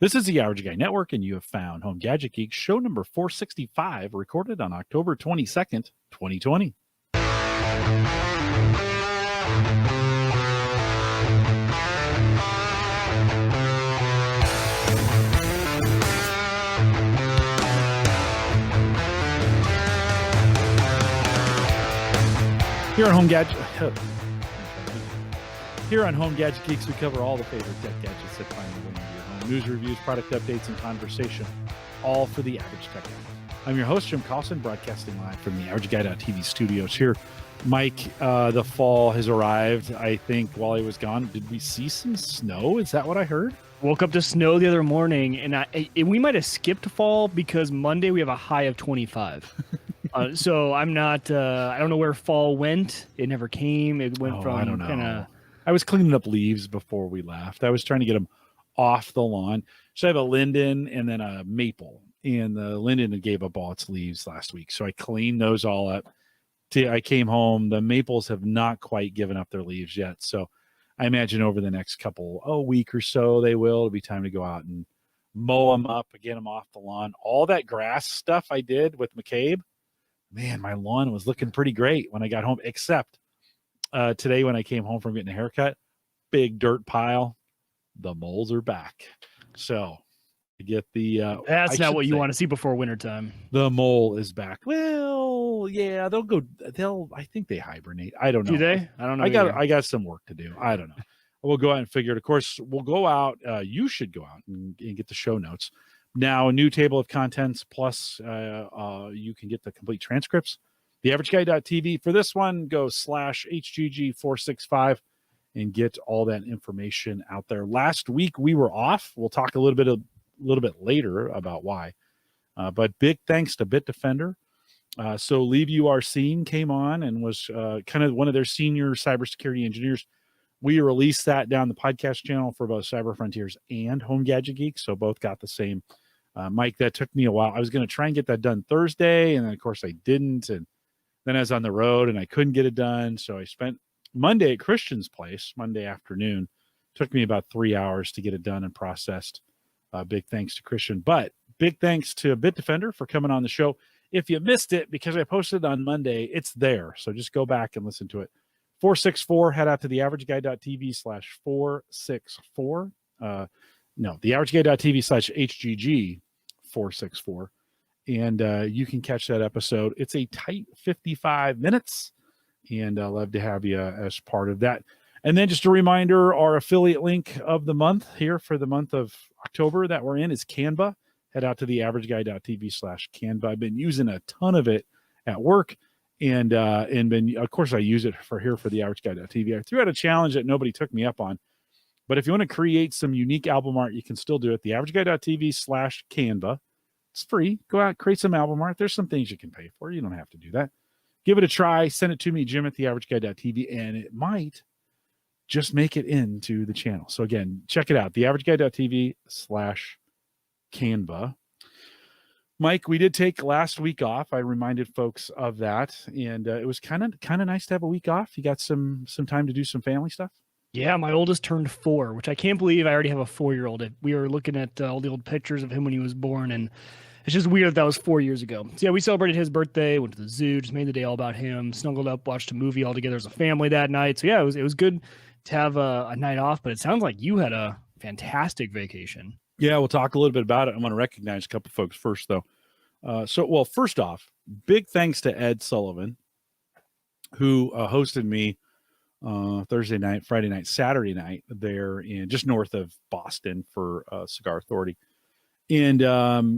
This is the Average Guy Network, and you have found Home Gadget Geeks, show number 465, recorded on October 22nd, 2020. Here on Home Gadget Geeks, we cover all the favorite tech gadgets that find their way into your home. News, reviews, product updates, and conversation, all for the average tech guy. I'm your host, Jim Collison, broadcasting live from the AverageGuy.tv studios here. Mike, the fall has arrived. I think while I was gone, did we see some snow? Is that what I heard? Woke up to snow the other morning, and we might have skipped fall because Monday we have a high of 25. So I'm not, I don't know where fall went. It never came. It went from I don't know. I was cleaning up leaves before we left. I was trying to get them off the lawn. So I have a linden and then a maple, and the linden gave up all its leaves last week. So I cleaned those all up. I came home. The maples have not quite given up their leaves yet. So I imagine over the next week or so, they will. It'll be time to go out and mow them up, get them off the lawn. All that grass stuff I did with McCabe, man, my lawn was looking pretty great when I got home, except today when I came home from getting a haircut, big dirt pile, the moles are back. So to get the that's not what you want to see before wintertime. The mole is back. Well, yeah, I think they hibernate. I don't know. Do they? I don't know. I got some work to do. I don't know. We'll go out and figure it. Of course, we'll go out. You should go out and get the show notes. Now, a new table of contents, plus you can get the complete transcripts. TheAverageGuy.tv. For this one, go /HGG465 and get all that information out there. Last week, we were off. We'll talk a little bit later about why. But big thanks to Bitdefender. So Liviu Arsene came on and was kind of one of their senior cybersecurity engineers. We released that down the podcast channel for both Cyber Frontiers and Home Gadget Geeks, so both got the same. Mike, that took me a while. I was going to try and get that done Thursday, and then, of course, I didn't. And then I was on the road, and I couldn't get it done. So I spent Monday at Christian's place, Monday afternoon. Took me about 3 hours to get it done and processed. Big thanks to Christian. But big thanks to Bitdefender for coming on the show. If you missed it, because I posted it on Monday, it's there. So just go back and listen to it. 464, head out to theaverageguy.tv /464. theaverageguy.tv /HGG464. And you can catch that episode. It's a tight 55 minutes, and I'd love to have you as part of that. And then just a reminder, our affiliate link of the month here for the month of October that we're in is Canva. Head out to theaverageguy.tv /Canva. I've been using a ton of it at work. And then, of course, I use it for theaverageguy.tv. I threw out a challenge that nobody took me up on. But if you want to create some unique album art, you can still do it. theaverageguy.tv /Canva. It's free. Go out, create some album art. There's some things you can pay for. You don't have to do that. Give it a try. Send it to me, Jim, at theaverageguy.tv, and it might just make it into the channel. So, again, check it out. theaverageguy.tv /Canva. Mike, we did take last week off. I reminded folks of that, and it was kind of nice to have a week off. You got some time to do some family stuff? Yeah, my oldest turned 4, which I can't believe I already have a 4-year-old. We were looking at all the old pictures of him when he was born, and it's just weird that was 4 years ago. So, yeah, we celebrated his birthday, went to the zoo, just made the day all about him, snuggled up, watched a movie all together as a family that night. So, yeah, it was good to have a night off, but it sounds like you had a fantastic vacation. Yeah, we'll talk a little bit about it. I want to recognize a couple of folks first, though. First off, big thanks to Ed Sullivan, who hosted me Thursday night, Friday night, Saturday night there in just north of Boston for Cigar Authority. And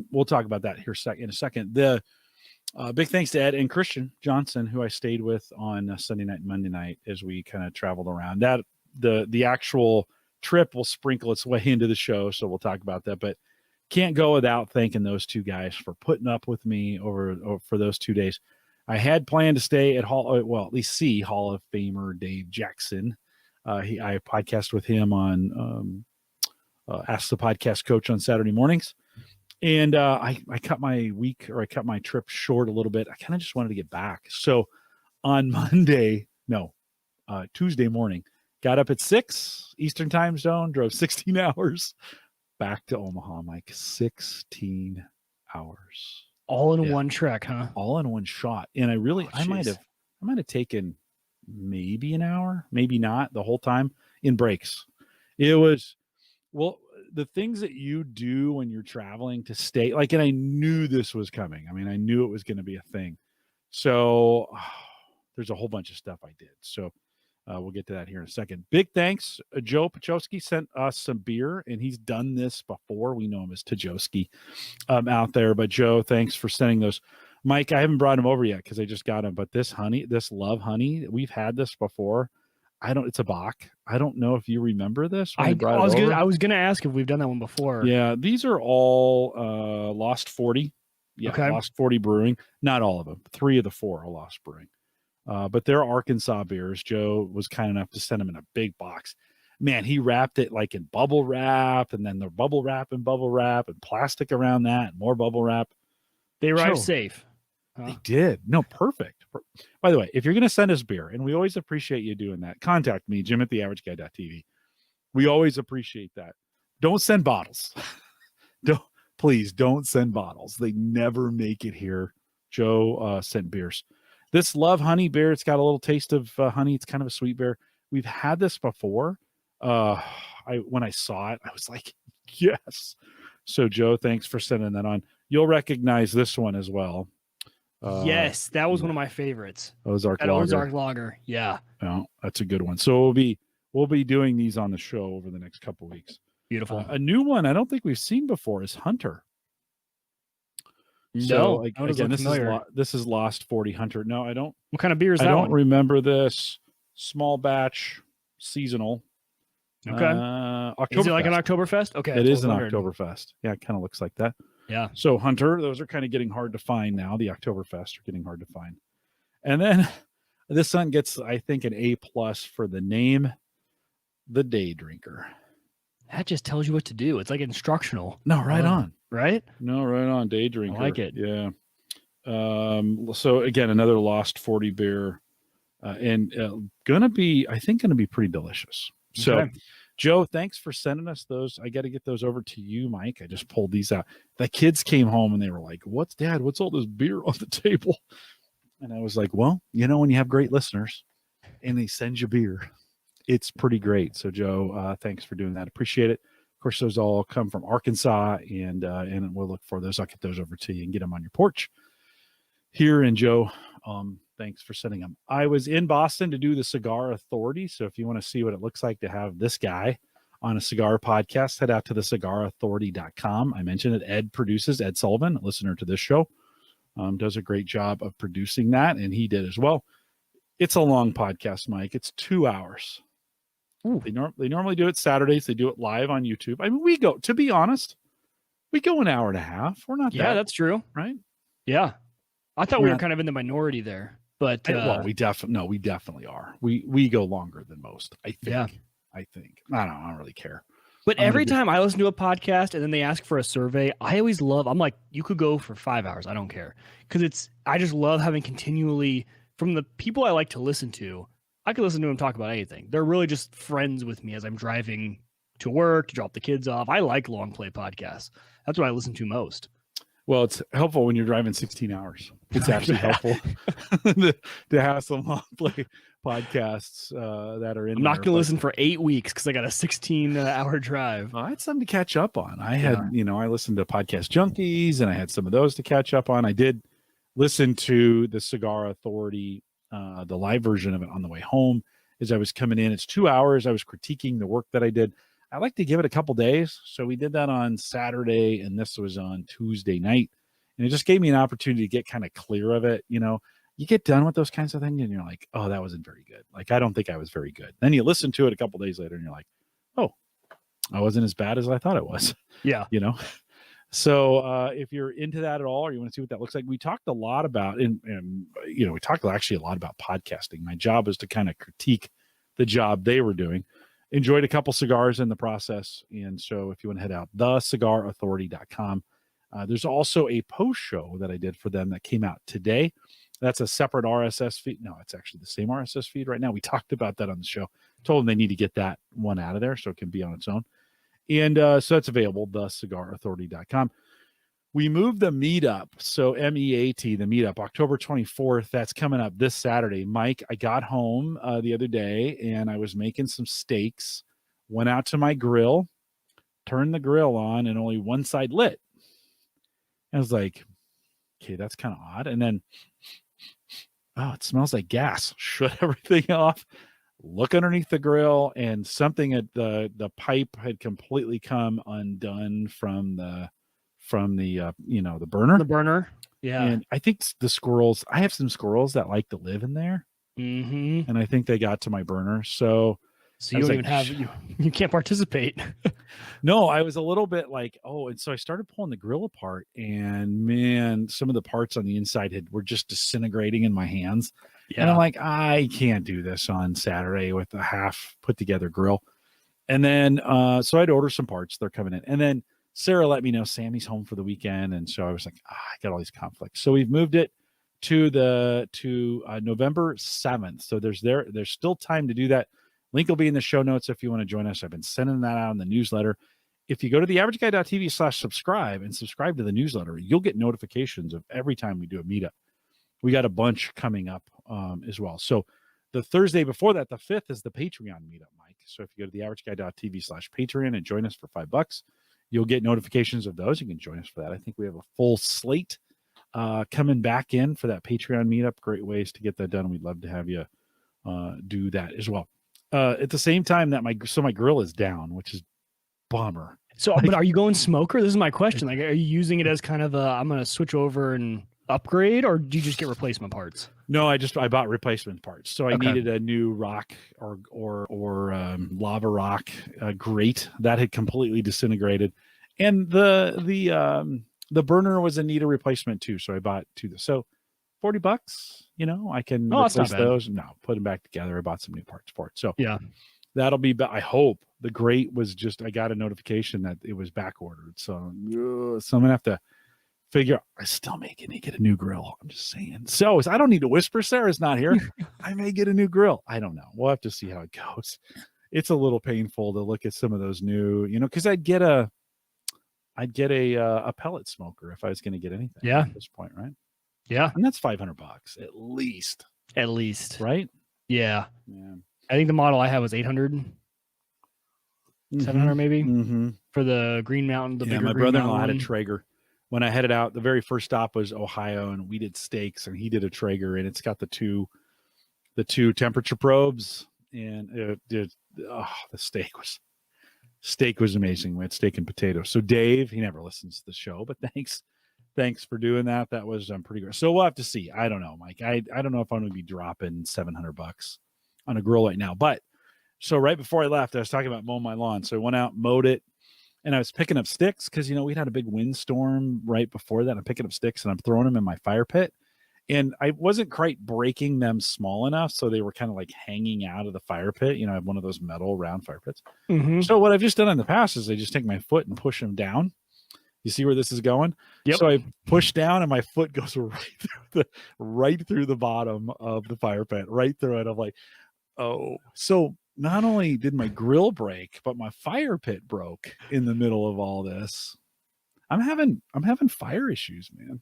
we'll talk about that here in a second. The big thanks to Ed and Christian Johnson, who I stayed with on Sunday night and Monday night as we kind of traveled around. That the actual trip will sprinkle its way into the show, so we'll talk about that. But can't go without thanking those two guys for putting up with me over for those 2 days. I had planned to stay at at least see Hall of Famer Dave Jackson. I podcast with him on Ask the Podcast Coach on Saturday mornings. And I cut my trip short a little bit. I kind of just wanted to get back. So on Tuesday morning, got up at 6 Eastern time zone, drove 16 hours back to Omaha, Mike. 16 hours. All in Yeah. one trek, huh? All in one shot. And I might jeez. have taken maybe an hour, maybe not the whole time in breaks. It was, well, the things that you do when you're traveling to stay, like, and I knew this was coming. I mean, I knew it was going to be a thing. So there's a whole bunch of stuff I did. So we'll get to that here in a second. Big thanks. Joe Pechoski sent us some beer, and he's done this before. We know him as Pechoski out there. But Joe, thanks for sending those. Mike, I haven't brought him over yet because I just got him. But this Love Honey, we've had this before. It's a Bach. I don't know if you remember this. When I was gonna ask if we've done that one before. Yeah, these are all Lost 40. Yeah, okay. Lost 40 Brewing. Not all of them. 3 of the 4 are Lost Brewing. But they're Arkansas beers. Joe was kind enough to send them in a big box. Man, he wrapped it like in bubble wrap, and then they're bubble wrap and plastic around that, and more bubble wrap. They arrived safe. Huh? They did. No, perfect. By the way, if you're going to send us beer, and we always appreciate you doing that, contact me, Jim@theaverageguy.tv. We always appreciate that. Don't send bottles. Please don't send bottles. They never make it here. Joe sent beers. This Love Honey beer, it's got a little taste of honey. It's kind of a sweet beer. We've had this before. When I saw it, I was like, yes. So Joe, thanks for sending that on. You'll recognize this one as well. Yes, that was one of my favorites. Ozark Lager. Yeah. Oh, that's a good one. So we'll be doing these on the show over the next couple of weeks. Beautiful. A new one I don't think we've seen before is Hunter. No, so again, this is Lost 40 Hunter. No, I don't. What kind of beer is that? I don't remember this. Small batch, seasonal. Okay. Is it like an Oktoberfest? Okay. It is an Oktoberfest. Yeah, it kind of looks like that. Yeah. So Hunter, those are kind of getting hard to find now. The Oktoberfest are getting hard to find. And then this one gets, I think, an A+ for the name, The Day Drinker. That just tells you what to do. It's like instructional. No, right on. Right? No, right on. Day Drinker. I like it. Yeah. So again, another Lost 40 beer, and gonna be pretty delicious. So, okay. Joe, thanks for sending us those. I got to get those over to you, Mike. I just pulled these out. The kids came home and they were like, "What's Dad? What's all this beer on the table?" And I was like, "Well, when you have great listeners and they send you beer, it's pretty great." So, Joe, thanks for doing that. Appreciate it. Of course, those all come from Arkansas, and we'll look for those. I'll get those over to you and get them on your porch here. And Joe, thanks for sending them. I was in Boston to do the Cigar Authority. So if you want to see what it looks like to have this guy on a cigar podcast, head out to thecigarauthority.com. I mentioned it. Ed Sullivan, a listener to this show, does a great job of producing that, and he did as well. It's a long podcast, Mike. It's 2 hours. Ooh. They normally do it Saturdays. They do it live on YouTube. I mean, to be honest, we go an hour and a half. We're not that's true. Right? Yeah. I thought we were kind of in the minority there. But we definitely are. We go longer than most. I think. Yeah. I don't really care. But every time I listen to a podcast and then they ask for a survey, I always I'm like, you could go for 5 hours. I don't care. Because I just love having continually, from the people I like to listen to, I could listen to them talk about anything. They're really just friends with me as I'm driving to work, to drop the kids off. I like long play podcasts. That's what I listen to most. Well, it's helpful when you're driving 16 hours. It's actually helpful to have some long play podcasts that are in. I'm not going to listen for 8 weeks because I got a 16-hour drive. I had something to catch up on. I had, I listened to Podcast Junkies, and I had some of those to catch up on. I did listen to the Cigar Authority, the live version of it on the way home as I was coming in. It's 2 hours. I was critiquing the work that I did. I like to give it a couple days. So we did that on Saturday, and this was on Tuesday night. And it just gave me an opportunity to get kind of clear of it. You get done with those kinds of things and you're like, oh, that wasn't very good. Like, I don't think I was very good. Then you listen to it a couple days later and you're like, oh, I wasn't as bad as I thought it was. Yeah. So if you're into that at all, or you want to see what that looks like, we talked a lot about, and we talked actually a lot about podcasting. My job is to kind of critique the job they were doing. Enjoyed a couple cigars in the process. And so if you want to head out, thecigarauthority.com. There's also a post show that I did for them that came out today. That's a separate RSS feed. No, it's actually the same RSS feed right now. We talked about that on the show. Told them they need to get that one out of there so it can be on its own. And so that's available, thecigarauthority.com. We moved the meetup. So MEAT, the meetup, October 24th. That's coming up this Saturday. Mike, I got home the other day and I was making some steaks, went out to my grill, turned the grill on, and only one side lit. I was like, okay, that's kind of odd. And then, oh, it smells like gas. Shut everything off. Look underneath the grill, and something at the pipe had completely come undone from the the burner. The burner. Yeah. And I think the squirrels, I have some squirrels that like to live in there. Mm-hmm. And I think they got to my burner. So you don't even have you can't participate. No, I was a little bit like, oh, and so I started pulling the grill apart, and man, some of the parts on the inside were just disintegrating in my hands. Yeah. And I'm like, I can't do this on Saturday with a half put together grill. And then so I'd order some parts, they're coming in. And then Sarah let me know Sammy's home for the weekend. And so I was like, I got all these conflicts. So we've moved it to November 7th. So there's still time to do that. Link will be in the show notes if you want to join us. I've been sending that out in the newsletter. If you go to theaverageguy.tv/subscribe and subscribe to the newsletter, you'll get notifications of every time we do a meetup. We got a bunch coming up as well. So the Thursday before that, the 5th, is the Patreon meetup, Mike. So if you go to theaverageguy.tv/Patreon and join us for $5, you'll get notifications of those. You can join us for that. I think we have a full slate coming back in for that Patreon meetup. Great ways to get that done. We'd love to have you do that as well. At the same time that my grill is down, which is bummer. So, but are you going smoker? This is my question. Like, are you using it as kind of I'm going to switch over and upgrade, or do you just get replacement parts? No, I bought replacement parts. So I needed a new rock or lava rock grate that had completely disintegrated, and the burner was in need of replacement too. So I bought two. So $40, I can replace those. No, put them back together. I bought some new parts for it. So yeah, that'll be. I hope the grate was just. I got a notification that it was back ordered. So I'm gonna have to figure out. I still may need to get a new grill. I'm just saying. So I don't need to whisper. Sarah's not here. I may get a new grill. I don't know. We'll have to see how it goes. It's a little painful to look at some of those new, because I'd get a pellet smoker if I was going to get anything. Yeah. At this point, right? Yeah. And that's $500 at least. At least. Right? Yeah. I think the model I had was 800. 700 maybe for the Green Mountain. The bigger my Green brother-in-law Mountain had a Traeger. When I headed out, the very first stop was Ohio, and we did steaks, and he did a Traeger, and it's got the two temperature probes, and the steak was amazing. We had steak and potatoes. So Dave, he never listens to the show, but thanks for doing that. That was pretty good. So we'll have to see. I don't know, Mike. I don't know if I'm going to be dropping $700 on a grill right now. But so right before I left, I was talking about mowing my lawn. So I went out, mowed it, and I was picking up sticks because we'd had a big windstorm right before that. I'm picking up sticks and I'm throwing them in my fire pit. And I wasn't quite breaking them small enough, so they were kind of like hanging out of the fire pit. I have one of those metal round fire pits. So what I've just done in the past is I just take my foot and push them down. You see where this is going? Yep. So I push down and my foot goes right through the bottom of the fire pit, right through it. I'm like, oh. So not only did my grill break, but my fire pit broke in the middle of all this. I'm having fire issues, man.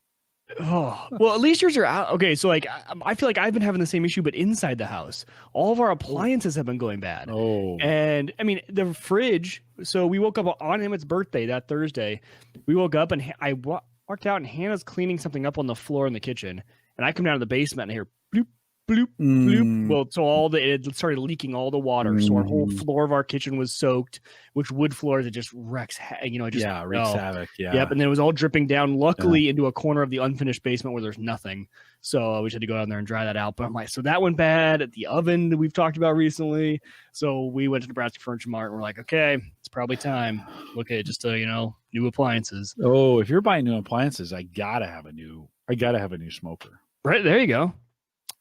Oh, well, at least yours are out. Okay, so like I feel like I've been having the same issue, but inside the house, all of our appliances have been going bad. Oh, and I mean the fridge. So we woke up on Emmett's birthday that Thursday. We woke up and I walked out, and Hannah's cleaning something up on the floor in the kitchen, and I come down to the basement and I hear bloop bloop bloop. Well, so it started leaking all the water, so our whole floor of our kitchen was soaked. Which wood floors, it just wrecks. Wreaks havoc. Yeah. Yep. And then it was all dripping down, luckily, into a corner of the unfinished basement where there's nothing. So we just had to go down there and dry that out. But I'm like, so that went bad at the oven that we've talked about recently. So we went to Nebraska Furniture Mart and we're like, okay, it's probably time. Look at just new appliances. Oh, if you're buying new appliances, I gotta have a new smoker. Right there, you go.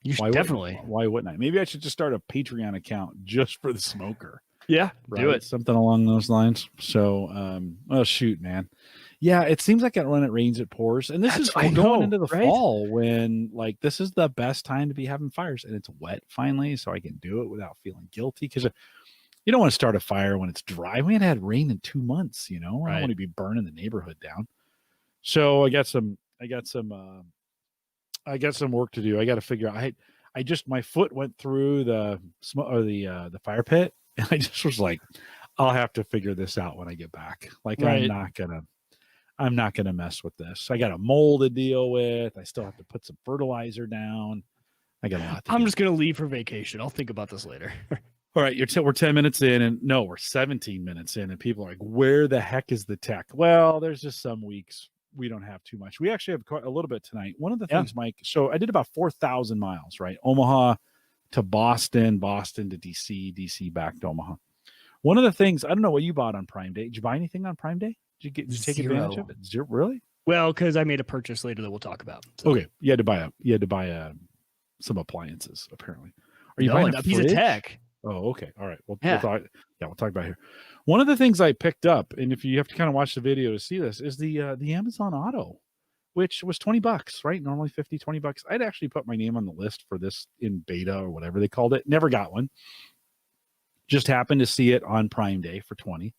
You should definitely. Why wouldn't I? Maybe I should just start a Patreon account just for the smoker. Yeah, right? Do it. Something along those lines. So, oh shoot, man. Yeah, it seems like when it rains, it pours. And this is going into the fall when this is the best time to be having fires, and it's wet finally, so I can do it without feeling guilty. Because You don't want to start a fire when it's dry. We had rain in 2 months, you know. I don't Right. want to be burning the neighborhood down. So I got some work to do. I got to figure out. I just my foot went through the smoke or the fire pit, and I just was like, I'll have to figure this out when I get back. Like Right. I'm not gonna mess with this. I got a mold to deal with. I still have to put some fertilizer down. I got a lot to I'm do. just gonna leave for vacation. I'll think about this later. All right, we're 10 minutes in, and no, we're 17 minutes in, and people are like, where the heck is the tech? Well, there's just some weeks we don't have too much. We actually have quite a little bit tonight. One of the things, Mike, so I did about 4,000 miles, right? Omaha to Boston, Boston to DC, DC back to Omaha. One of the things, I don't know what you bought on Prime Day. Did you buy anything on Prime Day? Did you take advantage of it? Zero, really? Well, because I made a purchase later that we'll talk about. So. Okay, you had to buy some appliances apparently. Are you buying a piece of tech? Oh, okay. All right. We'll talk about it here. One of the things I picked up, and if you have to kind of watch the video to see this, is the Amazon Auto, which was $20, right? Normally $20. I'd actually put my name on the list for this in beta or whatever they called it. Never got one. Just happened to see it on Prime Day for 20.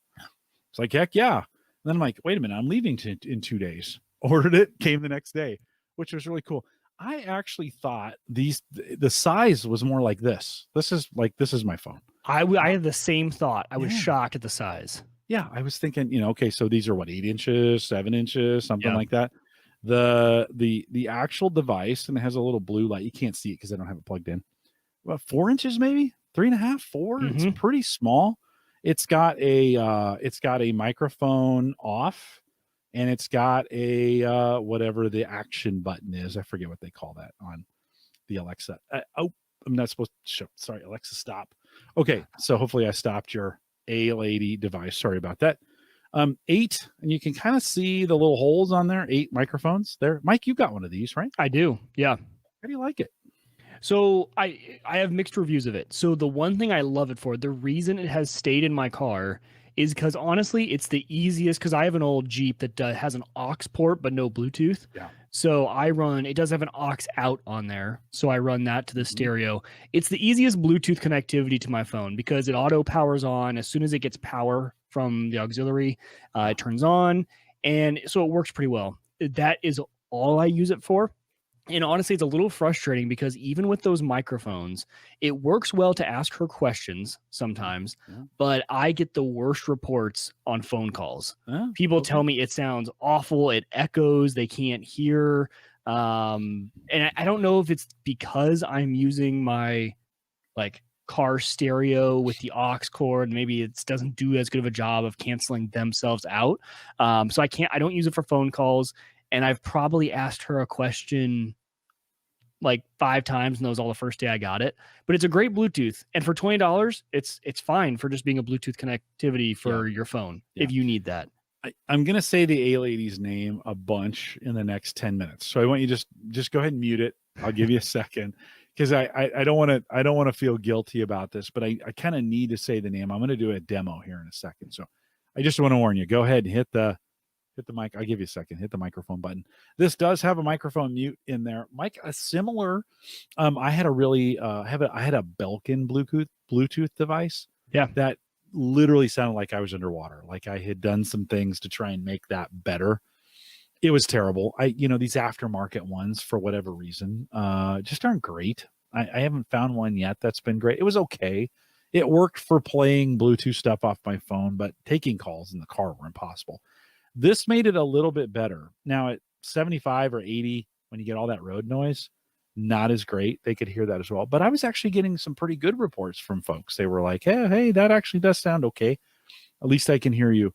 It's like, heck yeah. And then I'm like, wait a minute, I'm leaving in 2 days. Ordered it, came the next day, which was really cool. I actually thought the size was more like this. This is my phone. I had the same thought. I was shocked at the size. Yeah, I was thinking, okay, so these are what, 8 inches, 7 inches, something like that. The actual device, and it has a little blue light. You can't see it because I don't have it plugged in. About 4 inches, maybe 3.5, 4. Mm-hmm. It's pretty small. It's got a microphone off. And it's got a whatever the action button is. I forget what they call that on the Alexa. I'm not supposed to show. Sorry, Alexa, stop. Okay, so hopefully I stopped your A-Lady device. Sorry about that. 8, and you can kind of see the little holes on there. 8 microphones there. Mike, you got one of these, right? I do. Yeah. How do you like it? So I have mixed reviews of it. So the one thing I love it for, the reason it has stayed in my car is because honestly, it's the easiest because I have an old Jeep that has an aux port but no Bluetooth. Yeah. So it does have an aux out on there. So I run that to the stereo. It's the easiest Bluetooth connectivity to my phone because it auto powers on. As soon as it gets power from the auxiliary, it turns on. And so it works pretty well. That is all I use it for. And honestly, it's a little frustrating because even with those microphones, it works well to ask her questions sometimes, but I get the worst reports on phone calls. People tell me it sounds awful. It echoes. They can't hear. And I don't know if it's because I'm using my car stereo with the aux cord. Maybe it doesn't do as good of a job of canceling themselves out. So I don't use it for phone calls. And I've probably asked her a question 5 times, and that was all the first day I got it. But it's a great Bluetooth, and for $20, it's fine for just being a Bluetooth connectivity for your phone if you need that. I'm gonna say the A-Lady's name a bunch in the next 10 minutes, so I want you just go ahead and mute it. I'll give you a second because I don't want to feel guilty about this, but I kind of need to say the name. I'm going to do a demo here in a second, so I just want to warn you. Go ahead and hit the mic. I'll give you a second. Hit the microphone button. This does have a microphone mute in there. Mike, a similar. I had a really I had a Belkin Bluetooth device. Yeah. That literally sounded like I was underwater. Like I had done some things to try and make that better. It was terrible. These aftermarket ones for whatever reason just aren't great. I haven't found one yet that's been great. It was okay. It worked for playing Bluetooth stuff off my phone, but taking calls in the car were impossible. This made it a little bit better. Now at 75 or 80, when you get all that road noise, not as great. They could hear that as well. But I was actually getting some pretty good reports from folks. They were like, hey, that actually does sound okay. At least I can hear you.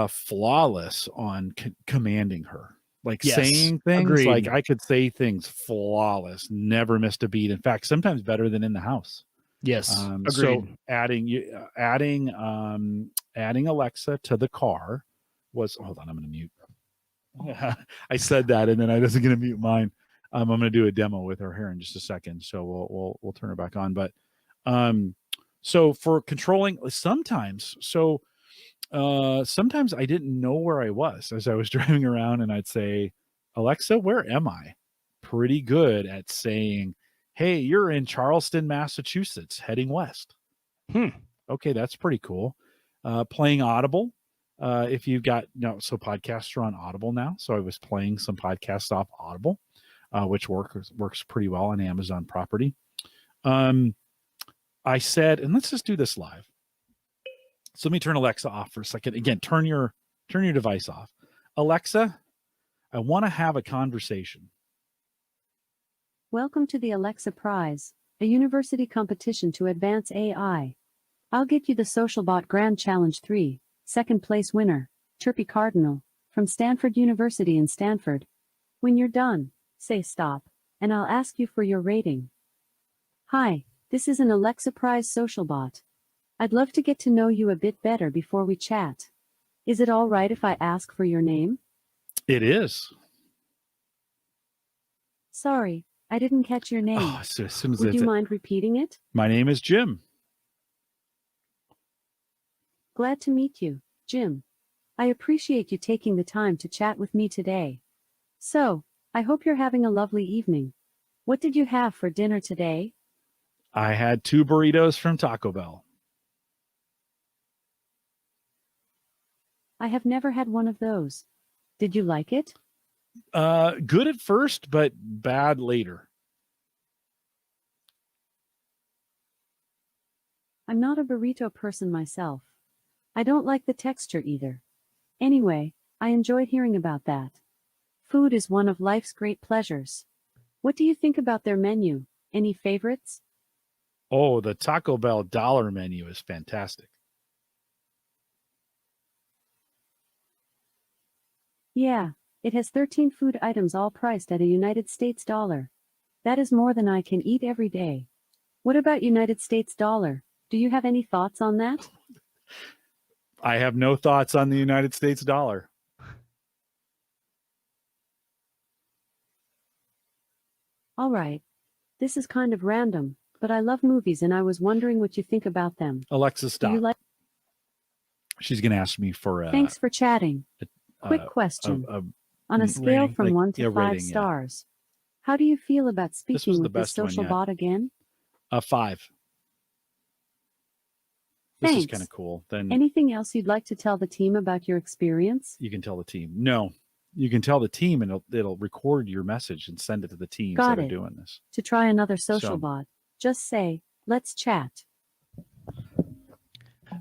Flawless on commanding her. Saying things. Agreed. Like I could say things flawless, never missed a beat. In fact, sometimes better than in the house. Yes. Agreed. So adding Alexa to the car was, hold on, I'm going to mute. I said that, and then I wasn't going to mute mine. I'm going to do a demo with her here in just a second, so we'll turn her back on. But so for controlling, sometimes I didn't know where I was as I was driving around, and I'd say, Alexa, where am I? Pretty good at saying, hey, you're in Charleston, Massachusetts, heading west. okay, that's pretty cool. Playing Audible. If you've got, so podcasts are on Audible now. So I was playing some podcasts off Audible, which works pretty well on Amazon property. I said, and let's just do this live. So let me turn Alexa off for a second. Again, turn your device off. Alexa, I want to have a conversation. Welcome to the Alexa Prize, a university competition to advance AI. I'll get you the SocialBot Grand Challenge 3, second place winner, Chirpy Cardinal, from Stanford University in Stanford. When you're done, say stop, and I'll ask you for your rating. Hi, this is an Alexa Prize SocialBot. I'd love to get to know you a bit better before we chat. Is it all right if I ask for your name? It is. Sorry, I didn't catch your name. Oh, so as soon as Would you mind repeating it? My name is Jim. Glad to meet you, Jim. I appreciate you taking the time to chat with me today. So, I hope you're having a lovely evening. What did you have for dinner today? I had 2 burritos from Taco Bell. I have never had one of those. Did you like it? Good at first, but bad later. I'm not a burrito person myself. I don't like the texture either. Anyway, I enjoyed hearing about that. Food is one of life's great pleasures. What do you think about their menu? Any favorites? Oh, the Taco Bell dollar menu is fantastic. Yeah, it has 13 food items all priced at a United States dollar. That is more than I can eat every day. What about United States dollar? Do you have any thoughts on that? I have no thoughts on the United States dollar. All right. This is kind of random, but I love movies and I was wondering what you think about them. Alexa, Do stop. you like? She's going to ask me for Thanks for chatting. Quick question. On a scale rating, from 1 to 5 rating, yeah. stars, how do you feel about was speaking the with this best one social yet. bot again? 5. This is Thanks. kind of cool. Then Anything else you'd like to tell the team about your experience? you can tell the team. No, you can tell the team, and it'll record your message and send it to the teams Got that are it. doing this. To try another social So- bot, just say, let's chat.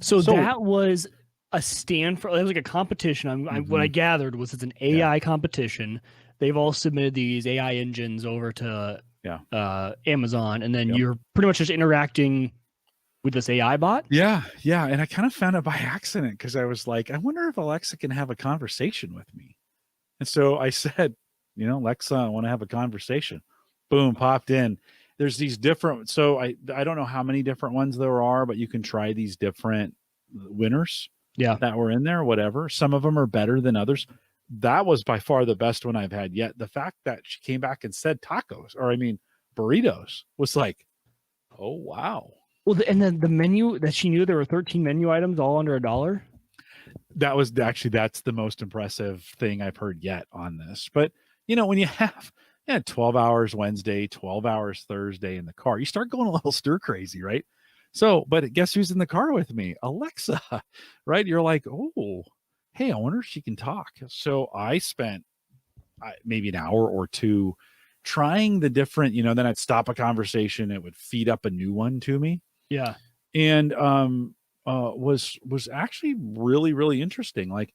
So, So- that was a Stanford. It was like a competition. What I gathered was it's an AI competition. They've all submitted these AI engines over to Amazon, and then Yep. you're pretty much just interacting with this AI bot. Yeah. And I kind of found it by accident because I was like, I wonder if Alexa can have a conversation with me. And so I said, Alexa, I want to have a conversation. Boom, popped in. There's these different, so I don't know how many different ones there are, but you can try these different winners that were in there, whatever. Some of them are better than others. That was by far the best one I've had yet. The fact that she came back and said burritos was like, oh, wow. Well, and then the menu that she knew, there were 13 menu items all under $1. That was actually, that's the most impressive thing I've heard yet on this. But, when you have 12 hours Wednesday, 12 hours Thursday in the car, you start going a little stir crazy, right? So, but guess who's in the car with me? Alexa, right? You're like, oh, hey, I wonder if she can talk. So I spent maybe an hour or two trying the different, then I'd stop a conversation. It would feed up a new one to me. Yeah. And was actually really, really interesting. Like,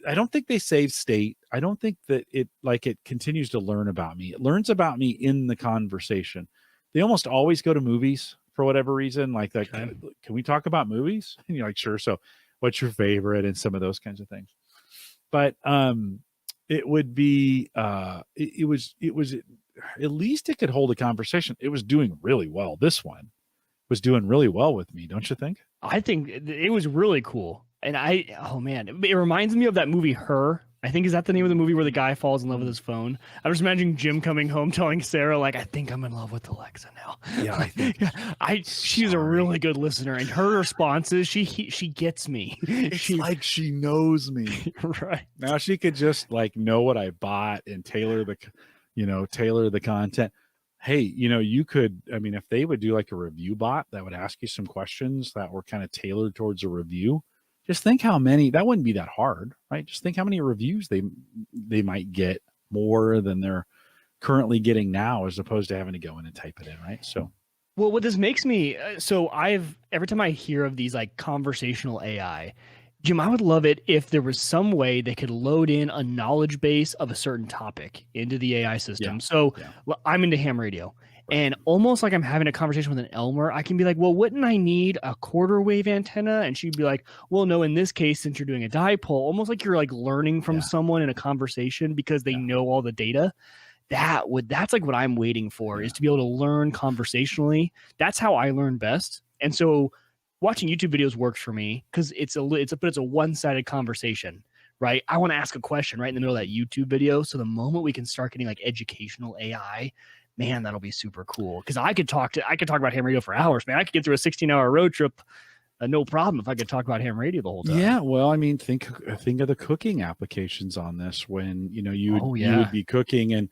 I don't think they save state. I don't think that it continues to learn about me. It learns about me in the conversation. They almost always go to movies for whatever reason. Like, can we talk about movies? And you're like, sure. So what's your favorite? And some of those kinds of things. But it would be it was at least it could hold a conversation. It was doing really well. This one was doing really well with me, don't you think? I think it was really cool. And oh man, it reminds me of that movie Her. I think, is that the name of the movie where the guy falls in love with his phone? I'm just imagining Jim coming home telling Sarah, like, I think I'm in love with Alexa now. Yeah, I think she's a really good listener, and her responses, she gets me. It's like she knows me. Right. Now she could just know what I bought and tailor the content. hey, you could, I mean, if they would do like a review bot that would ask you some questions that were kind of tailored towards a review, just think how many, that wouldn't be that hard, right? Just think how many reviews they might get more than they're currently getting now, as opposed to having to go in and type it in, right? So, Well, what this makes me so every time I hear of these like conversational AI, Jim, I would love it if there was some way they could load in a knowledge base of a certain topic into the AI system. Yeah, So yeah. well, I'm into ham radio. Right. And almost like I'm having a conversation with an Elmer, I can be like, well, wouldn't I need a quarter wave antenna? And she'd be like, well, no, in this case, since you're doing a dipole, almost like you're like learning from Yeah. someone in a conversation because they Yeah. know all the data. That's like what I'm waiting for, Yeah. is to be able to learn conversationally. That's how I learn best. And so watching YouTube videos works for me because it's a one-sided conversation, right? I want to ask a question right in the middle of that YouTube video. So the moment we can start getting like educational AI, man, that'll be super cool. Because I could talk about ham radio for hours, man. I could get through a 16-hour road trip, no problem, if I could talk about ham radio the whole time. Yeah, well, I mean, think of the cooking applications on this. When you would be cooking and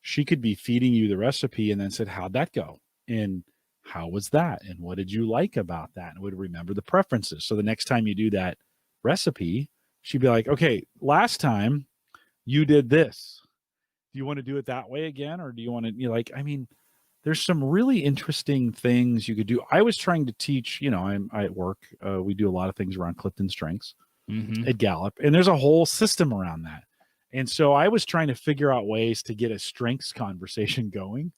she could be feeding you the recipe and then said, how'd that go? And how was that? And what did you like about that? And would remember the preferences. So the next time you do that recipe, she'd be like, okay, last time you did this. Do you want to do it that way again? Or do you want to, I mean, there's some really interesting things you could do. I was trying to teach, I at work, we do a lot of things around Clifton Strengths at Gallup, and there's a whole system around that. And so I was trying to figure out ways to get a strengths conversation going.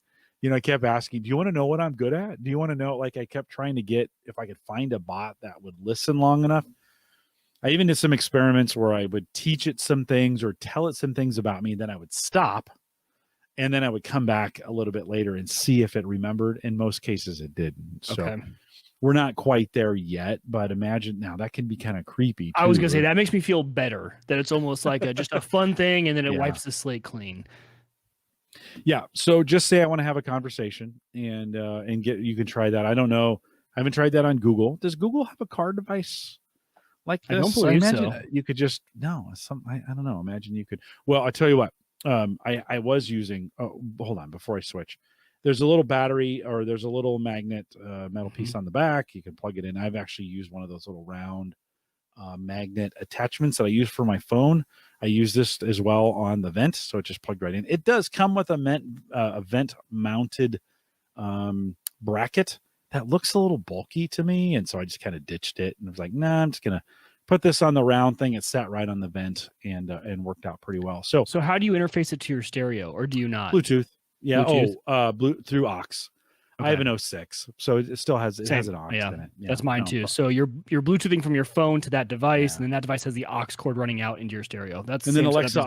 I kept asking, do you want to know what I'm good at? Do you want to know? Like, I kept trying to get, if I could find a bot that would listen long enough. I even did some experiments where I would teach it some things or tell it some things about me. Then I would stop. And then I would come back a little bit later and see if it remembered. In most cases, it didn't. So we're not quite there yet, but imagine now that can be kind of creepy too. I was going to say, that makes me feel better, that it's almost like just a fun thing, and then it wipes the slate clean. Yeah. So just say I want to have a conversation and you can try that. I don't know. I haven't tried that on Google. Does Google have a car device like this? I don't believe so. You could just, I don't know. Imagine you could. Well, I'll tell you what. I was using, hold on, before I switch, there's a little battery, or there's a little magnet, metal piece on the back. You can plug it in. I've actually used one of those little round magnet attachments that I use for my phone. I use this as well on the vent. So it just plugged right in. It does come with a vent mounted bracket that looks a little bulky to me. And so I just kind of ditched it and was like, nah, I'm just going to put this on the round thing. It sat right on the vent and worked out pretty well. So how do you interface it to your stereo, or do you not? Bluetooth. Yeah. Bluetooth? Through aux. Okay. I have an 06, so it still has an aux in it. Yeah, that's mine too. So you're Bluetoothing from your phone to that device, and then that device has the aux cord running out into your stereo. And then Alexa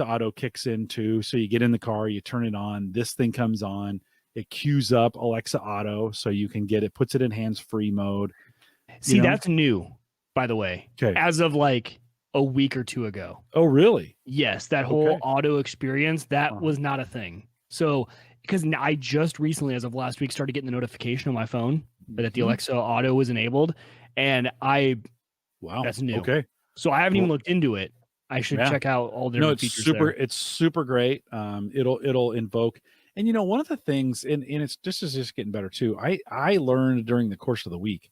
Auto kicks in too. So you get in the car, you turn it on, this thing comes on, it queues up Alexa Auto, so you can get it, puts it in hands-free mode. See, that's new, by the way. Okay. As of like a week or two ago. Oh, really? Yes, that whole auto experience, that was not a thing. So, because I just recently, as of last week, started getting the notification on my phone that the Alexa Auto was enabled, and that's new. Okay, so I haven't even looked into it. I should check out all their features. It's super great. It'll invoke, and one of the things, and it's just getting better too. I learned during the course of the week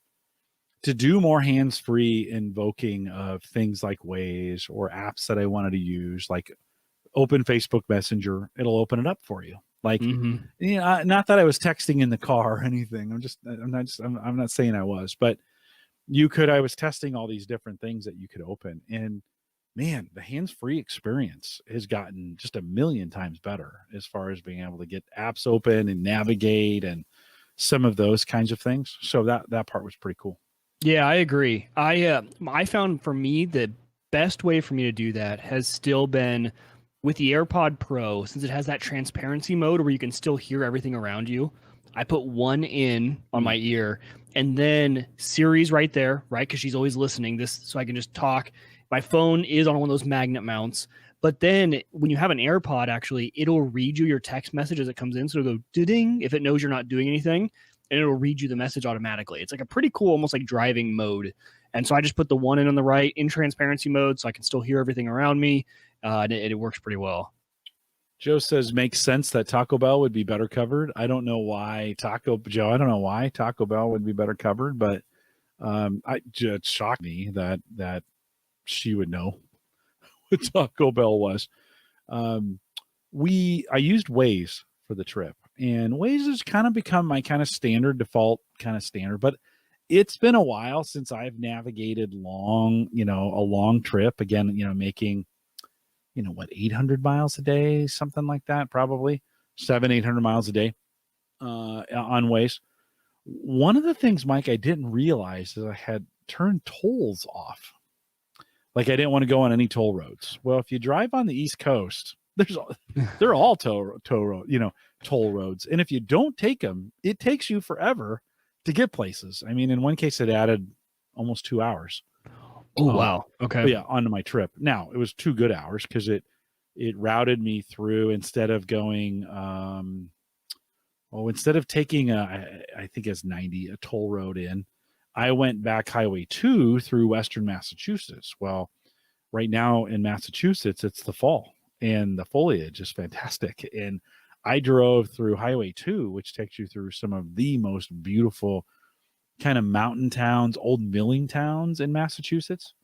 to do more hands-free invoking of things like Waze or apps that I wanted to use, like open Facebook Messenger. It'll open it up for you. Like, not that I was texting in the car or anything. I'm not saying I was, but I was testing all these different things that you could open, and man, the hands-free experience has gotten just a million times better as far as being able to get apps open and navigate and some of those kinds of things. So that part was pretty cool. Yeah, I agree. I found for me the best way for me to do that has still been with the AirPod Pro, since it has that transparency mode where you can still hear everything around you. I put one in on my ear, and then Siri's right there, right? Because she's always listening. So I can just talk. My phone is on one of those magnet mounts. But then when you have an AirPod, actually, it'll read you your text message as it comes in. So it'll go ding if it knows you're not doing anything, and it'll read you the message automatically. It's like a pretty cool, almost like driving mode. And so I just put the one in on the right in transparency mode so I can still hear everything around me. And it works pretty well. Joe says makes sense that Taco Bell would be better covered. I don't know why Taco Bell would be better covered, but it shocked me that she would know what Taco Bell was. I used Waze for the trip, and Waze has kind of become my kind of default standard, but it's been a while since I've navigated a long trip again, making, 800 miles a day, something like that, probably 800 miles a day, on Waze. One of the things, Mike, I didn't realize is I had turned tolls off. Like I didn't want to go on any toll roads. Well, if you drive on the East Coast, they're all toll roads. And if you don't take them, it takes you forever to get places. I mean, in one case, it added almost 2 hours. Oh, wow. Okay. Yeah, onto my trip. Now, it was 2 good hours because it routed me through, instead of going, instead of taking I think it's 90, a toll road in, I went back Highway 2 through Western Massachusetts. Well, right now in Massachusetts, it's the fall and the foliage is fantastic. And I drove through Highway 2, which takes you through some of the most beautiful kind of mountain towns, old milling towns in Massachusetts.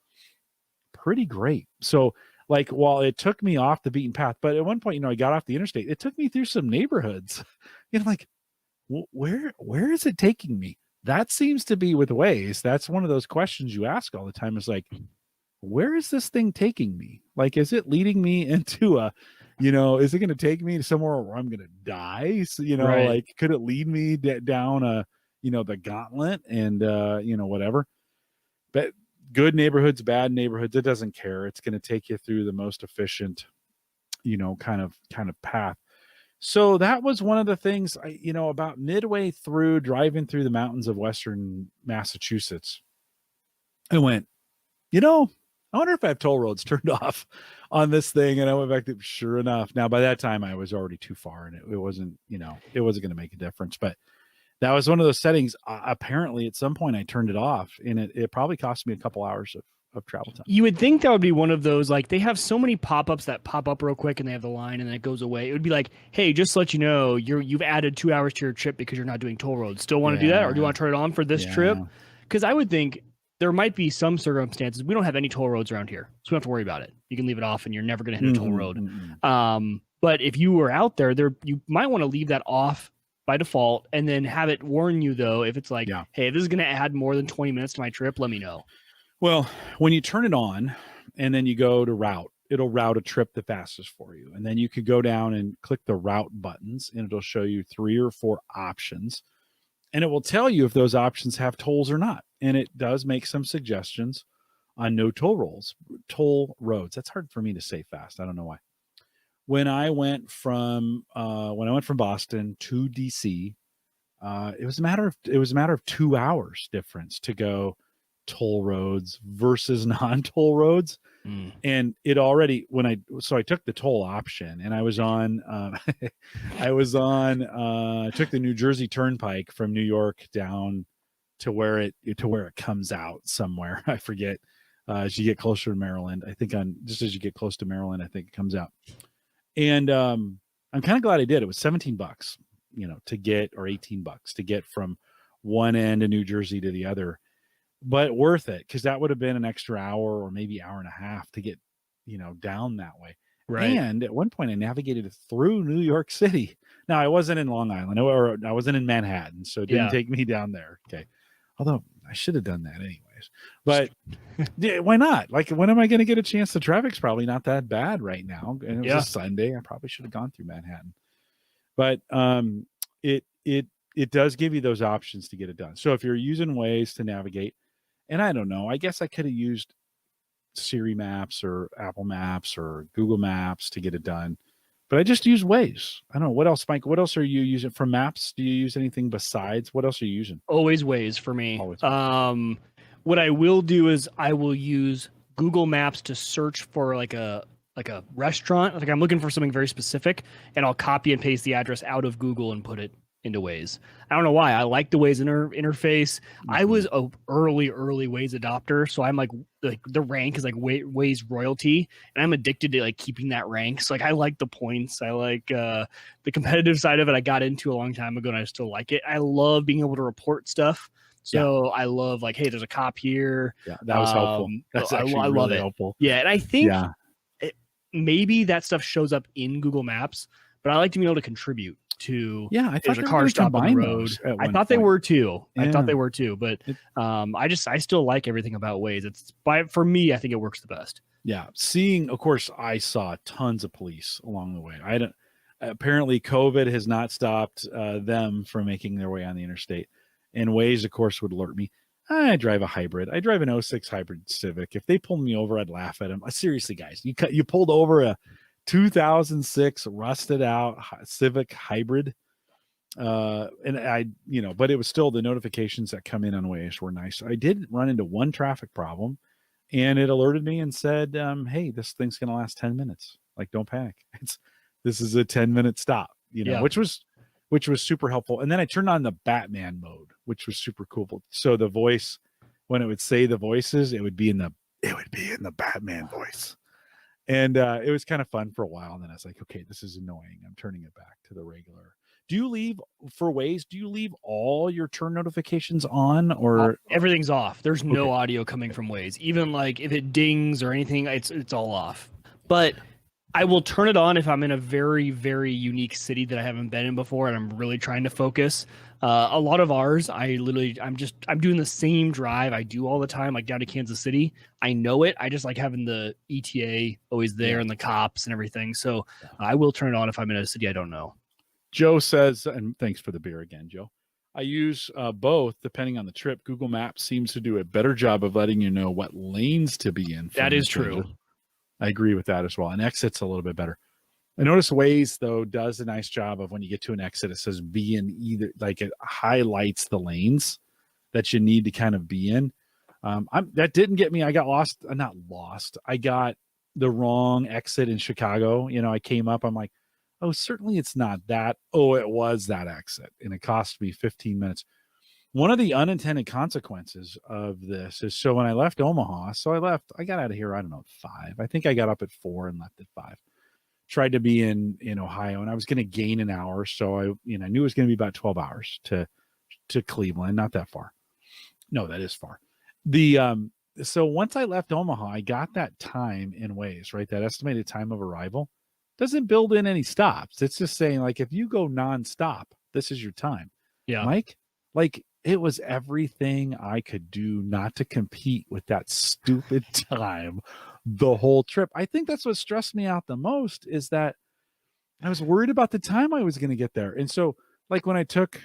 Pretty great. So, like, while it took me off the beaten path, but at one point, I got off the interstate, it took me through some neighborhoods. Like, where is it taking me? That seems to be with Waze. That's one of those questions you ask all the time. Is like, where is this thing taking me? Like, is it leading me into is it going to take me to somewhere where I'm going to die? So, Right. like, could it lead me down the gauntlet and, whatever. But good neighborhoods, bad neighborhoods, it doesn't care. It's going to take you through the most efficient, kind of path. So that was one of the things, about midway through driving through the mountains of Western Massachusetts, I went, I wonder if I have toll roads turned off on this thing. And I went back to, sure enough. Now, by that time I was already too far, and it wasn't, it wasn't going to make a difference, but that was one of those settings. Apparently at some point I turned it off, and it probably cost me a couple hours of travel time. You would think that would be one of those, like, they have so many pop-ups that pop up real quick and they have the line and then it goes away. It would be like, hey, just to let you know, you've added 2 hours to your trip because you're not doing toll roads. Still want to do that? Or do you want to turn it on for this trip? Because I would think there might be some circumstances. We don't have any toll roads around here, so we don't have to worry about it. You can leave it off and you're never going to hit a toll road. But if you were out there, you might want to leave that off by default and then have it warn you, though, if it's like, hey, this is going to add more than 20 minutes to my trip, let me know. Well, when you turn it on and then you go to route, it'll route a trip the fastest for you. And then you could go down and click the route buttons, and it'll show you 3 or 4 options. And it will tell you if those options have tolls or not. And it does make some suggestions on no toll roads. That's hard for me to say fast. I don't know why. When I went from Boston to DC, it was a matter of 2 hours difference to go toll roads versus non-toll roads. And it already, I took the toll option, and I was on took the New Jersey Turnpike from New York down to where it comes out somewhere. I forget, as you get closer to Maryland. I think just as you get close to Maryland, I think it comes out. And I'm kind of glad I did. It was $17, to get, or $18 to get from one end of New Jersey to the other, but worth it, because that would have been an extra hour or maybe hour and a half to get, down that way. Right. And at one point I navigated through New York City. Now, I wasn't in Long Island, or I wasn't in Manhattan, so it didn't take me down there. Okay. Although I should have done that anyways. But why not? Like, when am I going to get a chance? The traffic's probably not that bad right now. And it was a Sunday. I probably should have gone through Manhattan. But it does give you those options to get it done. So if you're using Waze to navigate, and I don't know, I guess I could have used Siri Maps or Apple Maps or Google Maps to get it done, but I just use Waze. I don't know. What else, Mike? What else are you using for maps? Do you use anything besides? What else are you using? Always Waze for me. Always Waze. What I will do is I will use Google Maps to search for like a restaurant. Like, I'm looking for something very specific, and I'll copy and paste the address out of Google and put it into Waze. I don't know why. I like the Waze interface. I was Mhm. a early Waze adopter, so I'm like the rank is like Waze royalty, and I'm addicted to like keeping that rank. So like I like the points. I like the competitive side of it. I got into a long time ago, and I still like it. I love being able to report stuff. So I love like, hey, there's a cop here. Yeah, that was helpful. That's I actually love really it. helpful. Yeah, and I think Yeah. maybe that stuff shows up in Google Maps, but I like to be able to contribute to. Yeah, I thought There's they a were car gonna stop on the combine road. those at I one thought they point. were too. I thought Yeah. they were too, but It- I still like everything about Waze. For me, I think it works the best. Yeah, of course, I saw tons of police along the way. I don't. Apparently, COVID has not stopped them from making their way on the interstate. And Waze, of course, would alert me. I drive a hybrid. I drive an '06 hybrid Civic. If they pulled me over, I'd laugh at them. Seriously, guys, you pulled over a 2006 rusted out Civic hybrid. And I, but it was still the notifications that come in on Waze were nice. I did run into one traffic problem, and it alerted me and said, "Hey, this thing's going to last 10 minutes. Like, don't panic. This is a 10-minute stop." Yeah. Which was super helpful. And then I turned on the Batman mode, which was super cool. So the voice, when it would say the voices, it would be in the Batman voice. And it was kind of fun for a while. And then I was like, okay, this is annoying. I'm turning it back to the regular. Do you leave all your turn notifications on, or everything's off? There's no Okay. audio coming from Waze. Even like if it dings or anything, it's all off. But I will turn it on if I'm in a very, very unique city that I haven't been in before and I'm really trying to focus. A lot of ours, I'm doing the same drive I do all the time, like down to Kansas City. I know it. I just like having the ETA always there and the cops and everything. So I will turn it on if I'm in a city I don't know. Joe says, and thanks for the beer again, Joe. I use both depending on the trip. Google Maps seems to do a better job of letting you know what lanes to be in. That is true. I agree with that as well. And exit's a little bit better. I notice Waze, though, does a nice job of when you get to an exit, it says be in either, like it highlights the lanes that you need to kind of be in. That didn't get me. I got lost. Not lost. I got the wrong exit in Chicago. I came up. I'm like, oh, certainly it's not that. Oh, it was that exit. And it cost me 15 minutes. One of the unintended consequences of this is, so when I left Omaha, I got out of here, I don't know, 5. I think I got up at 4 and left at 5. Tried to be in Ohio, and I was going to gain an hour. So I knew it was going to be about 12 hours to Cleveland. Not that far. No, that is far. So once I left Omaha, I got that time in Waze, right? That estimated time of arrival doesn't build in any stops. It's just saying, like, if you go nonstop, this is your time. Yeah. Mike, like, it was everything I could do not to compete with that stupid time the whole trip. I think that's what stressed me out the most, is that I was worried about the time I was going to get there. And so, like, when I took,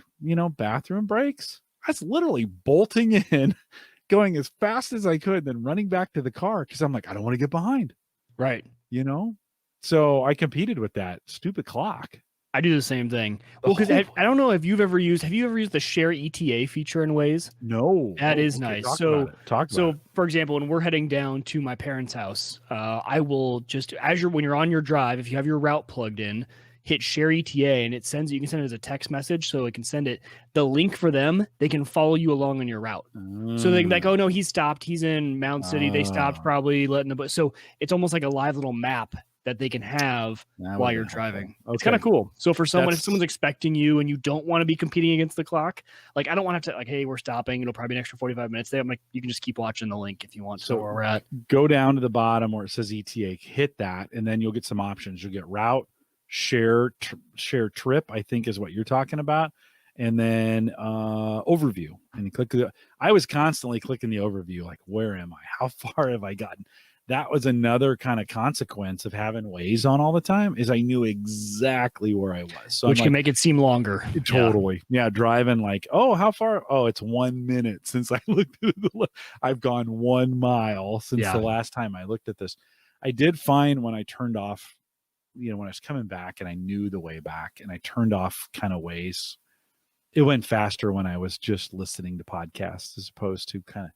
bathroom breaks, I was literally bolting in, going as fast as I could, then running back to the car because I'm like, I don't want to get behind. Right. So I competed with that stupid clock. I do the same thing. Well, because I don't know if you've ever used. Have you ever used the share ETA feature in Waze? No, that is nice. Talk about it. For example, when we're heading down to my parents' house, I will just when you're on your drive, if you have your route plugged in, hit share ETA, and it sends you can send it as a text message, so it can send it the link for them. They can follow you along on your route, so they can like, oh no, he stopped. He's in Mound City. They stopped, probably letting the. So it's almost like a live little map that they can have while you're driving. Okay. It's kind of cool. So for someone, if someone's expecting you and you don't want to be competing against the clock, like I don't want to like, hey, we're stopping. It'll probably be an extra 45 minutes there. I'm like, you can just keep watching the link if you want. So where we're at. Go down to the bottom where it says ETA, hit that, and then you'll get some options. You'll get route, share trip, I think is what you're talking about. And then overview. And you click I was constantly clicking the overview, like, where am I? How far have I gotten? That was another kind of consequence of having Waze on all the time, is I knew exactly where I was. So which can make it seem longer. Totally. Yeah. Driving like, oh, how far? Oh, it's 1 minute since I looked at I've gone 1 mile since the last time I looked at this. I did find when I turned off, when I was coming back and I knew the way back and I turned off kind of Waze, it went faster when I was just listening to podcasts as opposed to kind of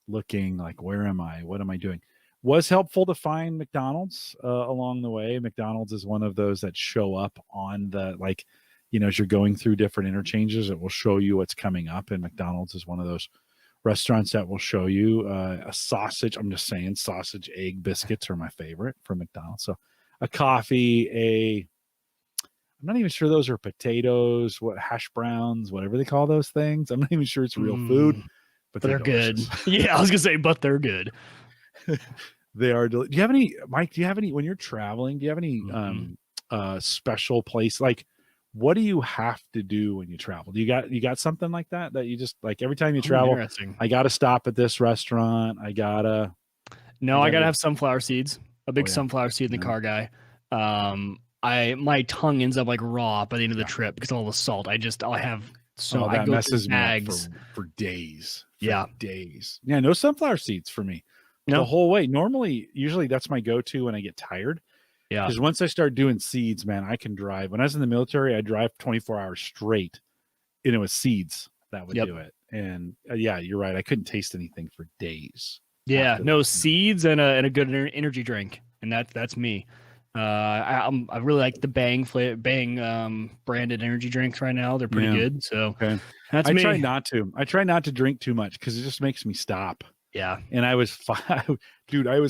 looking like, where am I? What am I doing? Was helpful to find McDonald's along the way. McDonald's is one of those that show up on the, like, as you're going through different interchanges, it will show you what's coming up. And McDonald's is one of those restaurants that will show you a sausage. I'm just saying, sausage, egg, biscuits are my favorite from McDonald's. So a coffee, I'm not even sure those are potatoes, hash browns, whatever they call those things. I'm not even sure it's real food, but they're good. delicious. Yeah, I was gonna say, but they're good. They are. Do you have any, Mike? Do you have any when you're traveling? Do you have any special place? Like, what do you have to do when you travel? Do you got something like that you just like every time you travel? Interesting. I got to stop at this restaurant. I gotta have sunflower seeds. A big yeah. sunflower seed in the car guy. My tongue ends up like raw by the end of the trip because of all the salt. I have so that I go messes me up bags for days. Days. Yeah, no sunflower seeds for me. No. The whole way. Usually that's my go-to when I get tired. Yeah. Because once I start doing seeds, man, I can drive. When I was in the military, I drive 24 hours straight, and it was seeds that would do it. And yeah, you're right. I couldn't taste anything for days. Yeah, no seeds and a good energy drink, and that's me. I really like the Bang branded energy drinks right now. They're pretty good. So that's me. I try not to drink too much because it just makes me stop. Yeah. And I was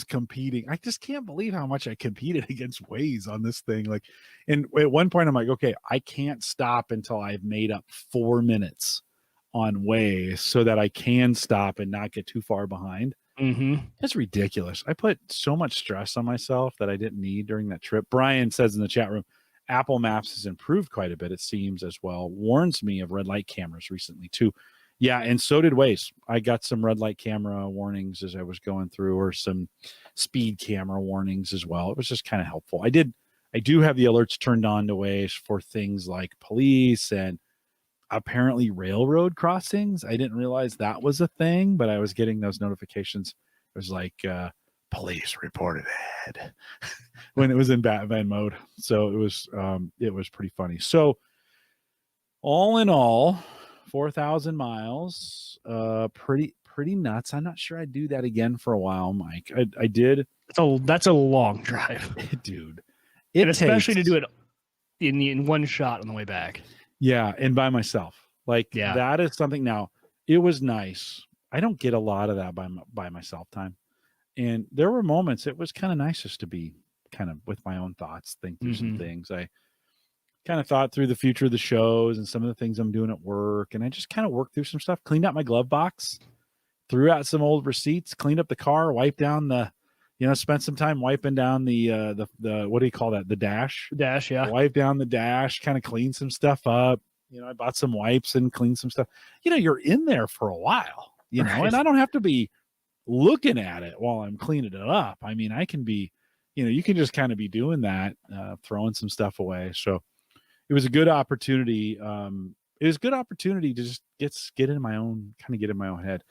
competing. I just can't believe how much I competed against Waze on this thing. Like, and at one point I'm like, okay, I can't stop until I've made up 4 minutes on Waze so that I can stop and not get too far behind. That's ridiculous. I put so much stress on myself that I didn't need during that trip. Brian says in the chat room, Apple Maps has improved quite a bit, it seems, as well. Warns me of red light cameras recently too. Yeah, and so did Waze. I got some red light camera warnings as I was going through, or some speed camera warnings as well. It was just kind of helpful. I do have the alerts turned on to Waze for things like police and apparently railroad crossings. I didn't realize that was a thing, but I was getting those notifications. It was like police reported ahead when it was in Batman mode. So it was pretty funny. So all in all, 4,000 miles, pretty nuts. I'm not sure I'd do that again for a while, Mike. I did. That's a long drive, dude. And especially to do it in one shot on the way back. Yeah, and by myself. Like, that is something. Now, it was nice. I don't get a lot of that by myself time. And there were moments it was kind of nice just to be kind of with my own thoughts, think through some things. I kind of thought through the future of the shows and some of the things I'm doing at work. And I just kind of worked through some stuff, cleaned out my glove box, threw out some old receipts, cleaned up the car, wiped down spent some time wiping down the what do you call that? The dash. Yeah. Wipe down the dash, kind of clean some stuff up. I bought some wipes and cleaned some stuff. You're in there for a while, and I don't have to be looking at it while I'm cleaning it up. I mean, I can be, you can just kind of be doing that, throwing some stuff away. So it was a good opportunity. It was a good opportunity to just get in my own head.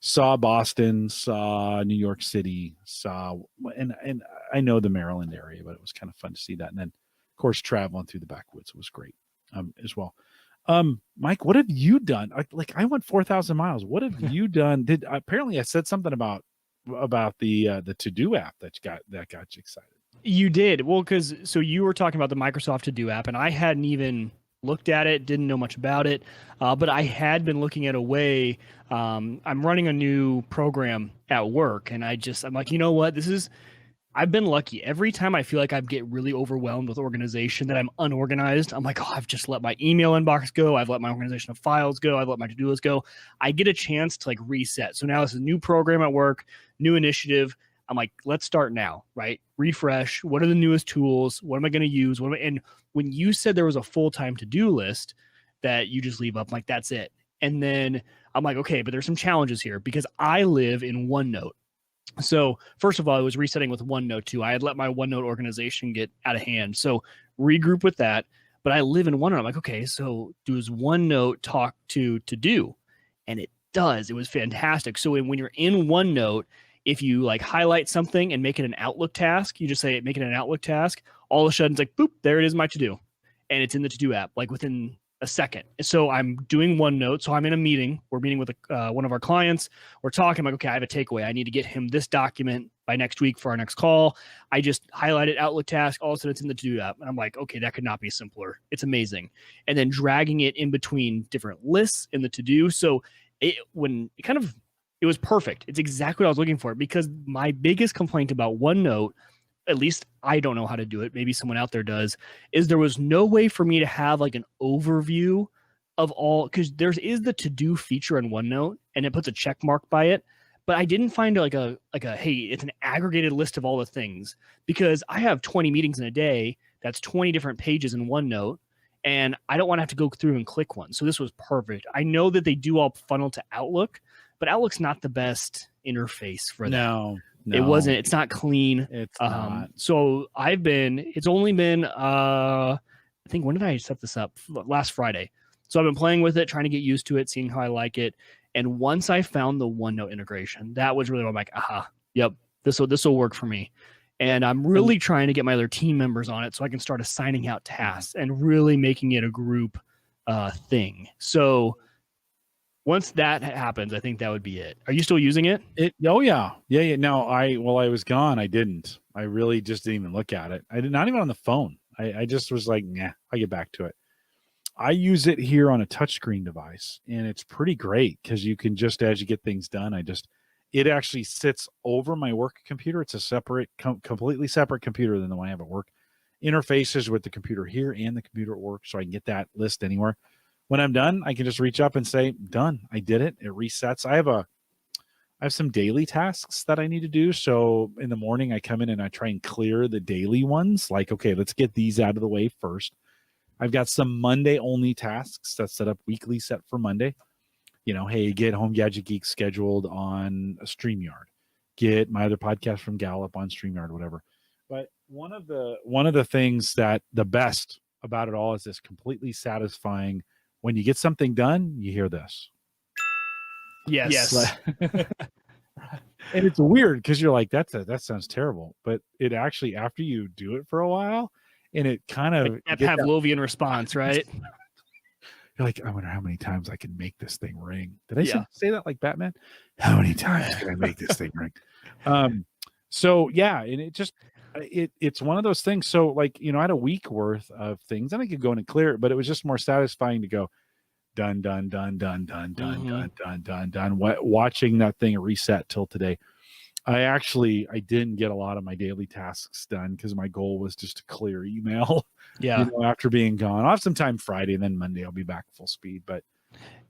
Saw Boston, saw New York City, and I know the Maryland area, but it was kind of fun to see that. And then, of course, traveling through the backwoods was great as well. Mike, what have you done? I went 4,000 miles. What have you done? Apparently I said something about the ToDo app that got you excited. You did. Well, so you were talking about the Microsoft ToDo app, and I hadn't even looked at it, didn't know much about it, but I had been looking at a way. I'm running a new program at work, and I'm like, you know what? I've been lucky. Every time I feel like I get really overwhelmed with organization, that I'm unorganized, I'm like, oh, I've just let my email inbox go. I've let my organization of files go. I've let my to-do list go. I get a chance to reset. So now it's a new program at work, new initiative. I'm like, let's start now, right? Refresh. What are the newest tools? What am I going to use? And when you said there was a full-time to-do list that you just leave up, I'm like, that's it. And then I'm like, okay, but there's some challenges here because I live in OneNote. So first of all, I was resetting with OneNote too. I had let my OneNote organization get out of hand. So regroup with that. But I live in OneNote. I'm like, okay, so does OneNote talk to ToDo? And it does. It was fantastic. So when you're in OneNote, if you highlight something and make it an Outlook task, you just say make it an Outlook task. All of a sudden, it's like, boop, there it is, my ToDo. And it's in the ToDo app, within a second. So I'm doing OneNote. So I'm in a meeting. We're meeting with one of our clients. We're talking. I'm like, okay, I have a takeaway. I need to get him this document by next week for our next call. I just highlighted Outlook task. All of a sudden it's in the to-do app. And I'm like, okay, that could not be simpler. It's amazing. And then dragging it in between different lists in the to-do. So it was perfect. It's exactly what I was looking for, because my biggest complaint about OneNote, at least I don't know how to do it, maybe someone out there does, is there was no way for me to have like an overview of all, because there is the to-do feature in OneNote and it puts a check mark by it, but I didn't find like a hey, it's an aggregated list of all the things, because I have 20 meetings in a day. That's 20 different pages in OneNote, and I don't want to have to go through and click one. So this was perfect. I know that they do all funnel to Outlook, but Outlook's not the best interface for that. No. It wasn't. It's not clean. It's not. So it's only been, I think, when did I set this up? Last Friday. So I've been playing with it, trying to get used to it, seeing how I like it. And once I found the OneNote integration, that was really, I'm like, yep, this will work for me. And I'm really trying to get my other team members on it so I can start assigning out tasks and really making it a group thing. So once that happens, I think that would be it. Are you still using it? Oh yeah. No, while I was gone, I didn't. I really just didn't even look at it. I did not even on the phone. I just was like, nah, I'll get back to it. I use it here on a touchscreen device, and it's pretty great because you can just, as you get things done, it actually sits over my work computer. It's a separate, completely separate computer than the one I have at work. Interfaces with the computer here and the computer at work, so I can get that list anywhere. When I'm done, I can just reach up and say, done. I did it. It resets. I have some daily tasks that I need to do. So in the morning, I come in and I try and clear the daily ones. Like, okay, let's get these out of the way first. I've got some Monday only tasks that's set up weekly, set for Monday. Hey, get Home Gadget Geeks scheduled on a StreamYard. Get my other podcast from Gallup on StreamYard, whatever. But one of the things that the best about it all is this completely satisfying. When you get something done, you hear this. Yes. And it's weird because you're like, that sounds terrible. But it actually, after you do it for a while, and it kind of like that Pavlovian response, right? You're like, I wonder how many times I can make this thing ring. Did I say that like Batman? How many times can I make this thing ring? So yeah, and it just it's one of those things. So like, I had a week worth of things and I could go in and clear it, but it was just more satisfying to go done. Watching that thing reset till today. I didn't get a lot of my daily tasks done because my goal was just to clear email. Yeah. After being gone, I'll have some time Friday and then Monday I'll be back full speed. But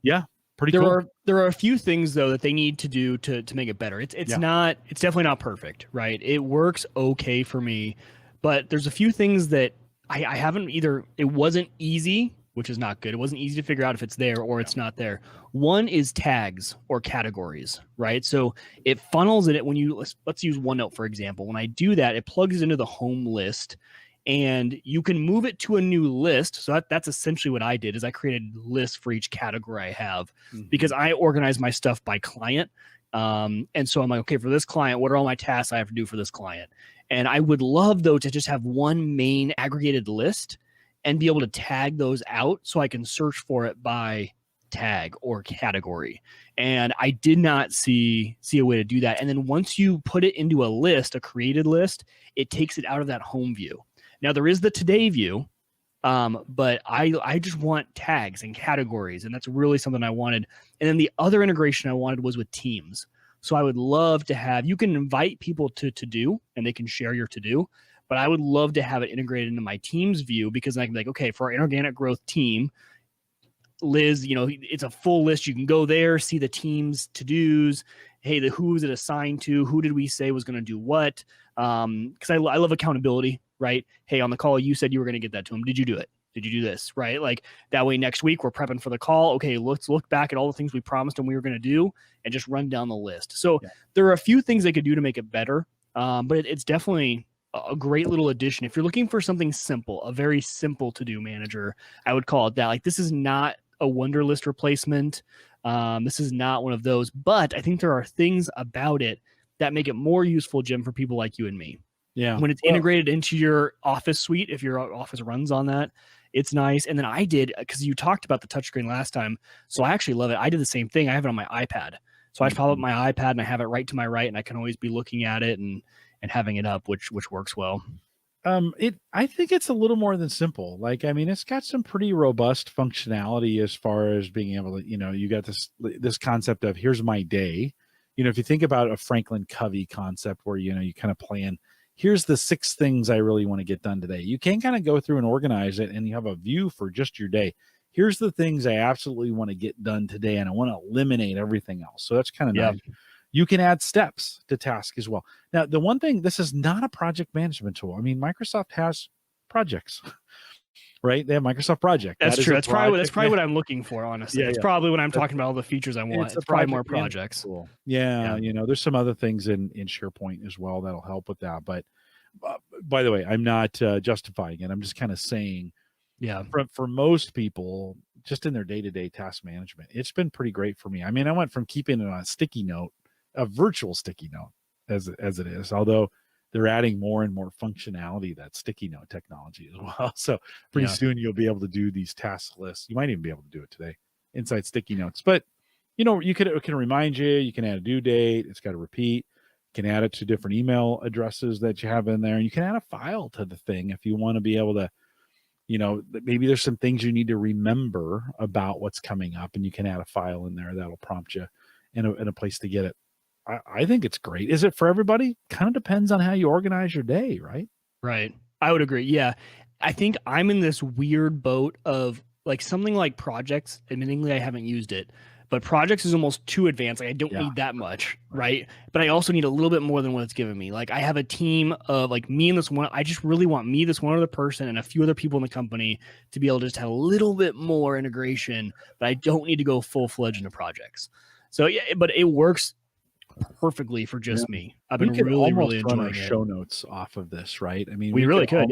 yeah, pretty cool. There are a few things though that they need to do to make it better. It's definitely not perfect, right? It works okay for me, but there's a few things that I haven't either. It wasn't easy, which is not good. It wasn't easy to figure out if it's there or it's not there. One is tags or categories, right? So it funnels in it when let's use OneNote, for example. When I do that, it plugs into the home list and you can move it to a new list. So that's essentially what I did is I created lists for each category I have because I organize my stuff by client. And so I'm like, okay, for this client, what are all my tasks I have to do for this client? And I would love though to just have one main aggregated list and be able to tag those out so I can search for it by tag or category. And I did not see a way to do that. And then once you put it into a list, a created list, it takes it out of that home view. Now there is the today view, but I just want tags and categories, and that's really something I wanted. And then the other integration I wanted was with Teams. So I would love to have, you can invite people to do, and they can share your to-do, but I would love to have it integrated into my Teams view because I can be like, okay, for our inorganic growth team, Liz, it's a full list. You can go there, see the team's to-dos. Hey, who is it assigned to? Who did we say was going to do what? Because I love accountability, right? Hey, on the call, you said you were going to get that to him. Did you do it? Did you do this? Right? Like that way next week we're prepping for the call. Okay, let's look back at all the things we promised them we were going to do and just run down the list. So there are a few things they could do to make it better, but it's definitely a great little addition. If you're looking for something simple, a very simple to-do manager, I would call it that. Like this is not a Wunderlist replacement. This is not one of those, but I think there are things about it that make it more useful, Jim, for people like you and me. Yeah. When it's integrated into your Office suite, if your Office runs on that, it's nice. And then I did, because you talked about the touchscreen last time, so I actually love it. I did the same thing. I have it on my iPad. So I just pop up my iPad and I have it right to my right, and I can always be looking at it and having it up, which works well. I think it's a little more than simple. Like, I mean, it's got some pretty robust functionality as far as being able to, you got this concept of here's my day. If you think about a Franklin Covey concept where, you kind of plan, here's the 6 things I really want to get done today. You can kind of go through and organize it, and you have a view for just your day. Here's the things I absolutely want to get done today, and I want to eliminate everything else. So that's kind of nice. You can add steps to tasks as well. Now, the one thing, this is not a project management tool. I mean, Microsoft has projects, right? They have Microsoft Project. That's true. That's probably what I'm looking for, honestly. It's probably when I'm talking about all the features I want. It's probably more projects. Tool. Yeah, there's some other things in SharePoint as well that'll help with that. But by the way, I'm not justifying it. I'm just kind of saying, for most people, just in their day-to-day task management, it's been pretty great for me. I mean, I went from keeping it on a sticky note, a virtual sticky note as it is, although they're adding more and more functionality, that sticky note technology as well. So pretty soon you'll be able to do these task lists. You might even be able to do it today inside sticky notes, but it can remind you, you can add a due date. It's got to repeat. You can add it to different email addresses that you have in there, and you can add a file to the thing if you want to be able to, maybe there's some things you need to remember about what's coming up, and you can add a file in there that'll prompt you in a place to get it. I think it's great. Is it for everybody? Kind of depends on how you organize your day, right? Right. I would agree. Yeah. I think I'm in this weird boat of like something like projects. Admittingly, I haven't used it, but projects is almost too advanced. Like I don't need that much, right? But I also need a little bit more than what it's given me. Like I have a team of like me and this one. I just really want me, this one other person, and a few other people in the company to be able to just have a little bit more integration. But I don't need to go full-fledged into projects. So yeah, but it works perfectly for just me. I've been really enjoying our show notes off of this, right? I mean, we really could,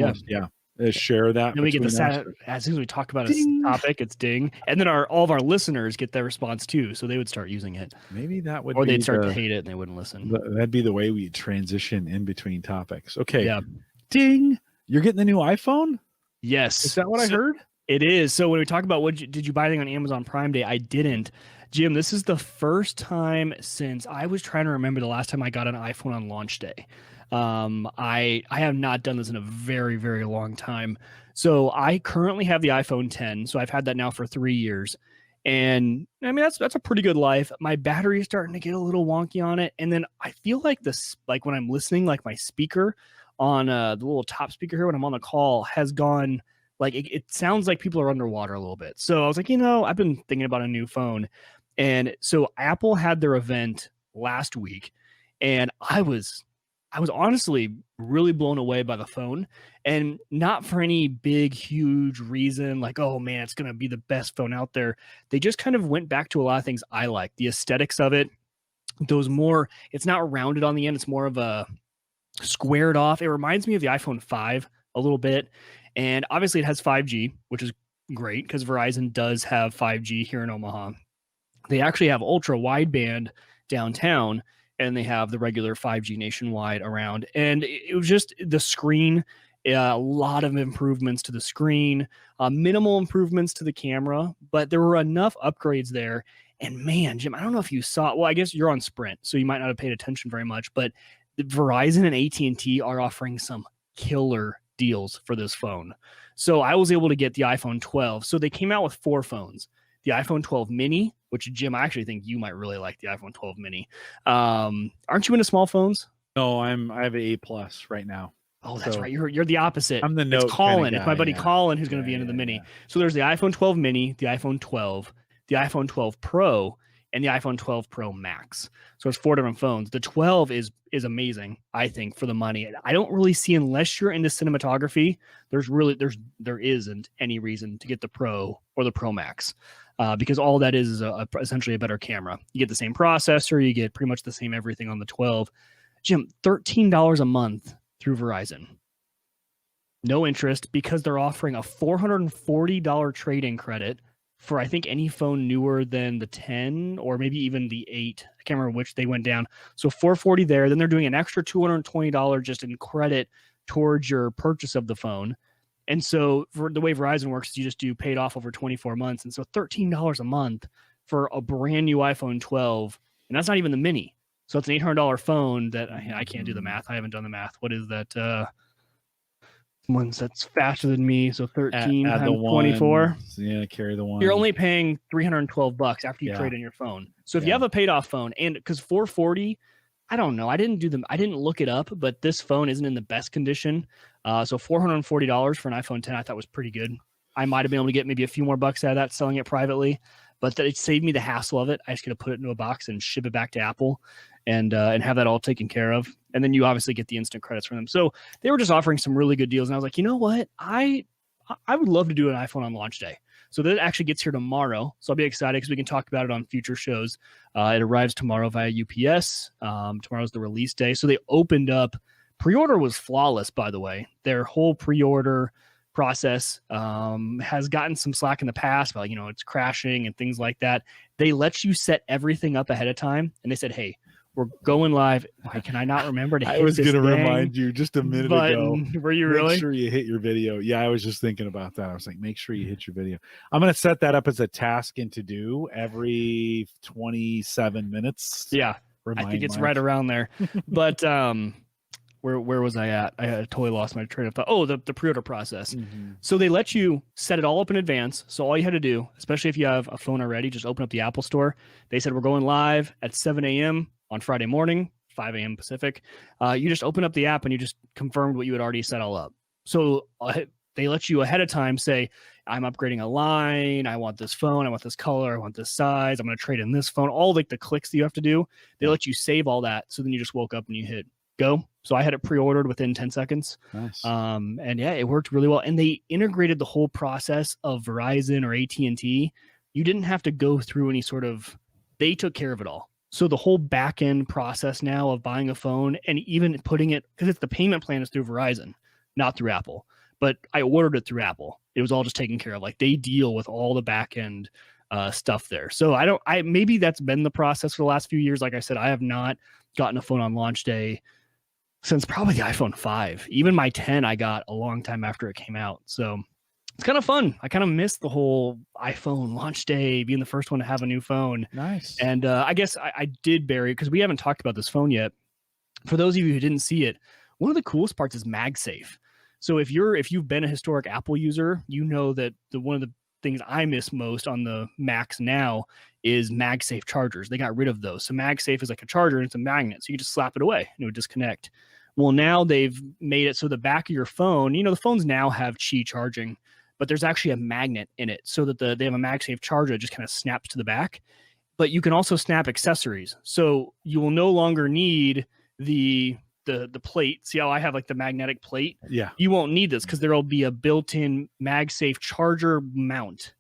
share that. Then we get as soon as we talk about a topic, it's ding, and then all of our listeners get their response too, so they would start using it. Maybe that would, or they'd start to hate it and they wouldn't listen. That'd be the way we transition in between topics. Okay, ding! You're getting the new iPhone? Yes, is that what I heard? It is. So when we talk about did you buy anything on Amazon Prime Day, I didn't. Jim, this is the first time since I was trying to remember the last time I got an iPhone on launch day. I have not done this in a very, very long time. So I currently have the iPhone 10. So I've had that now for 3 years. And I mean, that's a pretty good life. My battery is starting to get a little wonky on it. And then I feel like like when I'm listening, like my speaker on the little top speaker here when I'm on the call has gone, like it sounds like people are underwater a little bit. So I was like, I've been thinking about a new phone. And so Apple had their event last week, and I was honestly really blown away by the phone, and not for any big, huge reason like, oh man, it's going to be the best phone out there. They just kind of went back to a lot of things I like. The aesthetics of it, it's not rounded on the end. It's more of a squared off. It reminds me of the iPhone 5 a little bit. And obviously it has 5G, which is great because Verizon does have 5G here in Omaha. They actually have ultra wideband downtown, and they have the regular 5G nationwide around. And it was just the screen, a lot of improvements to the screen, minimal improvements to the camera, but there were enough upgrades there. And man, Jim, I don't know if you saw, well, I guess you're on Sprint, so you might not have paid attention very much, but Verizon and AT&T are offering some killer deals for this phone. So I was able to get the iPhone 12. So they came out with 4 phones. The iPhone 12 mini, which Jim, I actually think you might really like the iPhone 12 mini. Aren't you into small phones? No, I have an A+ right now. Oh, that's right. You're the opposite. I'm the Note. It's Colin. It's my buddy Colin who's going to be into the mini. Yeah. So there's the iPhone 12 mini, the iPhone 12, the iPhone 12 Pro, and the iPhone 12 Pro Max. So it's 4 different phones. The 12 is amazing, I think, for the money. I don't really see, unless you're into cinematography, there isn't any reason to get the Pro or the Pro Max. Because all that is essentially a better camera. You get the same processor, you get pretty much the same everything on the 12. Jim, $13 a month through Verizon. No interest, because they're offering a $440 trade-in credit for, I think, any phone newer than the 10 or maybe even the 8. I can't remember which they went down. So $440 there. Then they're doing an extra $220 just in credit towards your purchase of the phone. And so for the way Verizon works is you just do paid off over 24 months. And so $13 a month for a brand new iPhone 12 and that's not even the mini. So it's an $800 phone that I can't do the math. I haven't done the math. What is that? Ones that's faster than me. So 13 add times the 24. one. Yeah, carry the one. You're only paying $312 after you Yeah. trade in your phone. So if you Yeah. have a paid off phone, and because $440, I don't know, I didn't look it up, but this phone isn't in the best condition. So $440 for an iPhone 10, I thought was pretty good. I might have been able to get maybe a few more bucks out of that selling it privately, but that it saved me the hassle of it. I just got to put it into a box and ship it back to Apple, and have that all taken care of. And then you obviously get the instant credits from them. So they were just offering some really good deals, and I was like, you know what, I would love to do an iPhone on launch day. So that actually gets here tomorrow. So I'll be excited because we can talk about it on future shows. It arrives tomorrow via UPS. Tomorrow's the release day. So they opened up. Pre-order was flawless, by the way. Their whole pre-order process has gotten some slack in the past about, it's crashing and things like that. They let you set everything up ahead of time. And they said, hey, we're going live. Why can I not remember to hit I was going to remind you just a minute ago. Were you really? Make sure you hit your video. Yeah, I was just thinking about that. I was like, make sure you hit your video. I'm going to set that up as a task and to do every 27 minutes. Yeah, I think it's right around there. But where was I at? I totally lost my train of thought. Oh, the pre-order process. Mm-hmm. So they let you set it all up in advance. So all you had to do, especially if you have a phone already, just open up the Apple Store. They said, we're going live at 7 a.m. on Friday morning, 5 a.m. Pacific. You just open up the app and you just confirmed what you had already set all up. So they let you ahead of time say, I'm upgrading a line. I want this phone. I want this color. I want this size. I'm going to trade in this phone. All like the clicks that you have to do. They let you save all that. So then you just woke up and you hit go. So I had it pre-ordered within 10 seconds. Nice. And yeah, it worked really well. And they integrated the whole process of Verizon or AT&T. You didn't have to go through any sort of, they took care of it all. So the whole back end process now of buying a phone and even putting it, because it's the payment plan is through Verizon, not through Apple. But I ordered it through Apple. It was all just taken care of. Like they deal with all the back end stuff there. So maybe that's been the process for the last few years. Like I said, I have not gotten a phone on launch day since probably the iPhone 5. Even my 10 I got a long time after it came out. So it's kind of fun. I kind of miss the whole iPhone launch day, being the first one to have a new phone. Nice. And I guess I did bury it because we haven't talked about this phone yet. For those of you who didn't see it, one of the coolest parts is MagSafe. So if you've been a historic Apple user, you know that one of the things I miss most on the Macs now is MagSafe chargers. They got rid of those. So MagSafe is like a charger and it's a magnet. So you just slap it away and it would disconnect. Well, now they've made it so the back of your phone, the phones now have Qi charging, but there's actually a magnet in it so that they have a MagSafe charger that just kind of snaps to the back. But you can also snap accessories. So you will no longer need the plate. See how I have like the magnetic plate? Yeah. You won't need this because there will be a built-in MagSafe charger mount.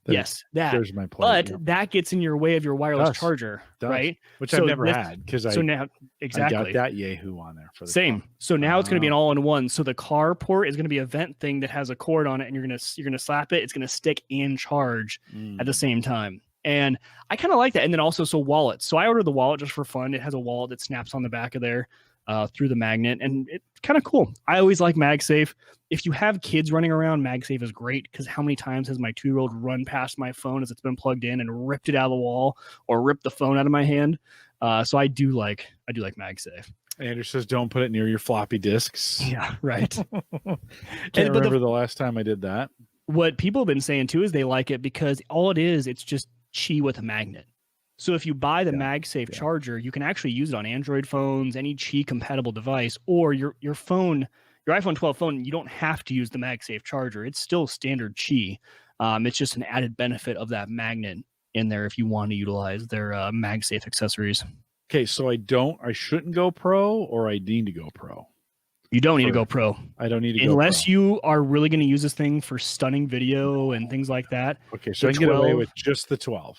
There's my plate. But that gets in your way of your wireless charger, right? Which I've never had because I got that Yahoo on there for the same. Car. So now it's going to be an all-in-one. So the car port is going to be a vent thing that has a cord on it, and you're gonna slap it. It's going to stick and charge at the same time. And I kind of like that. And then also wallets. So I ordered the wallet just for fun. It has a wallet that snaps on the back of there through the magnet, and it's kind of cool. I always like MagSafe. If you have kids running around, MagSafe is great because how many times has my 2-year-old run past my phone as it's been plugged in and ripped it out of the wall or ripped the phone out of my hand? So I do like MagSafe. Andrew says, don't put it near your floppy disks. Yeah, right. Can't remember the last time I did that. What people have been saying too is they like it because all it is, it's just Qi with a magnet. So if you buy the MagSafe charger, you can actually use it on Android phones, any Qi compatible device, or your phone, your iPhone 12 phone, you don't have to use the MagSafe charger. It's still standard Qi. It's just an added benefit of that magnet in there if you want to utilize their MagSafe accessories. Okay, so I shouldn't go pro, or I need to go pro? You don't need to go pro. I don't need to go unless you are really going to use this thing for stunning video and things like that. Okay, so I can get away with just the 12.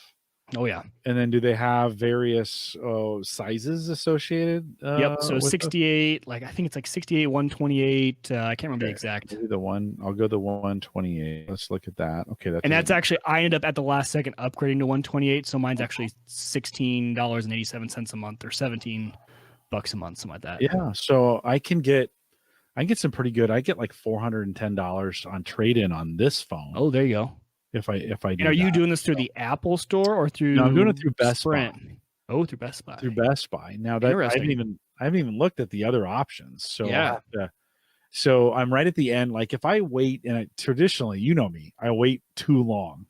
Oh, yeah. And then do they have various sizes associated? Yep. So 68, I think it's like 68, 128. I can't remember the exact. I'll go the 128. Let's look at that. Okay. That's actually, I ended up at the last second upgrading to 128. So mine's actually $16.87 a month or $17 a month, something like that. Yeah. So I can get some pretty good. I get like $410 on trade-in on this phone. Oh, there you go. If I do. And are you doing this through the Apple Store or through? No, I'm doing it through Best Sprint? Buy. Oh, through Best Buy. Through Best Buy. Now that I haven't even looked at the other options. So Yeah. So I'm right at the end. Like if I wait, and traditionally, you know me, I wait too long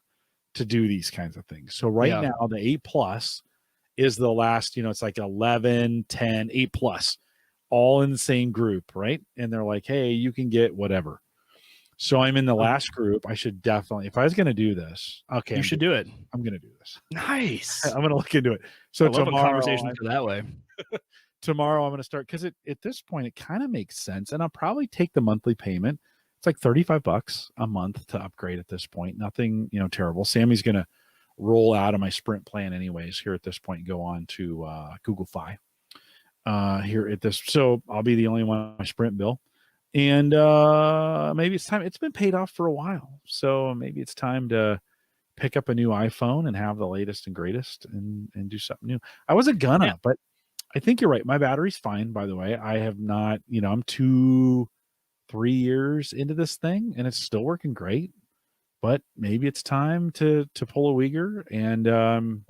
to do these kinds of things. So now the 8 Plus is the last, it's like 11, 10, 8 Plus, all in the same group, right? And they're like, hey, you can get whatever. So I'm in the last group. I should definitely, if I was going to do this, okay, you should do it. I'm going to do this. Nice. I'm going to look into it. So I love tomorrow, conversations go that way. Tomorrow I'm going to start, because at this point it kind of makes sense, and I'll probably take the monthly payment. It's like $35 a month to upgrade at this point. Nothing, terrible. Sammy's going to roll out of my Sprint plan anyways here at this point and go on to Google Fi here at this. So I'll be the only one on my Sprint bill. And maybe it's time. It's been paid off for a while. So maybe it's time to pick up a new iPhone and have the latest and greatest and do something new. I wasn't gonna, but I think you're right. My battery's fine, by the way. I have not, I'm 2-3 years into this thing and it's still working great. But maybe it's time to pull a Wieger and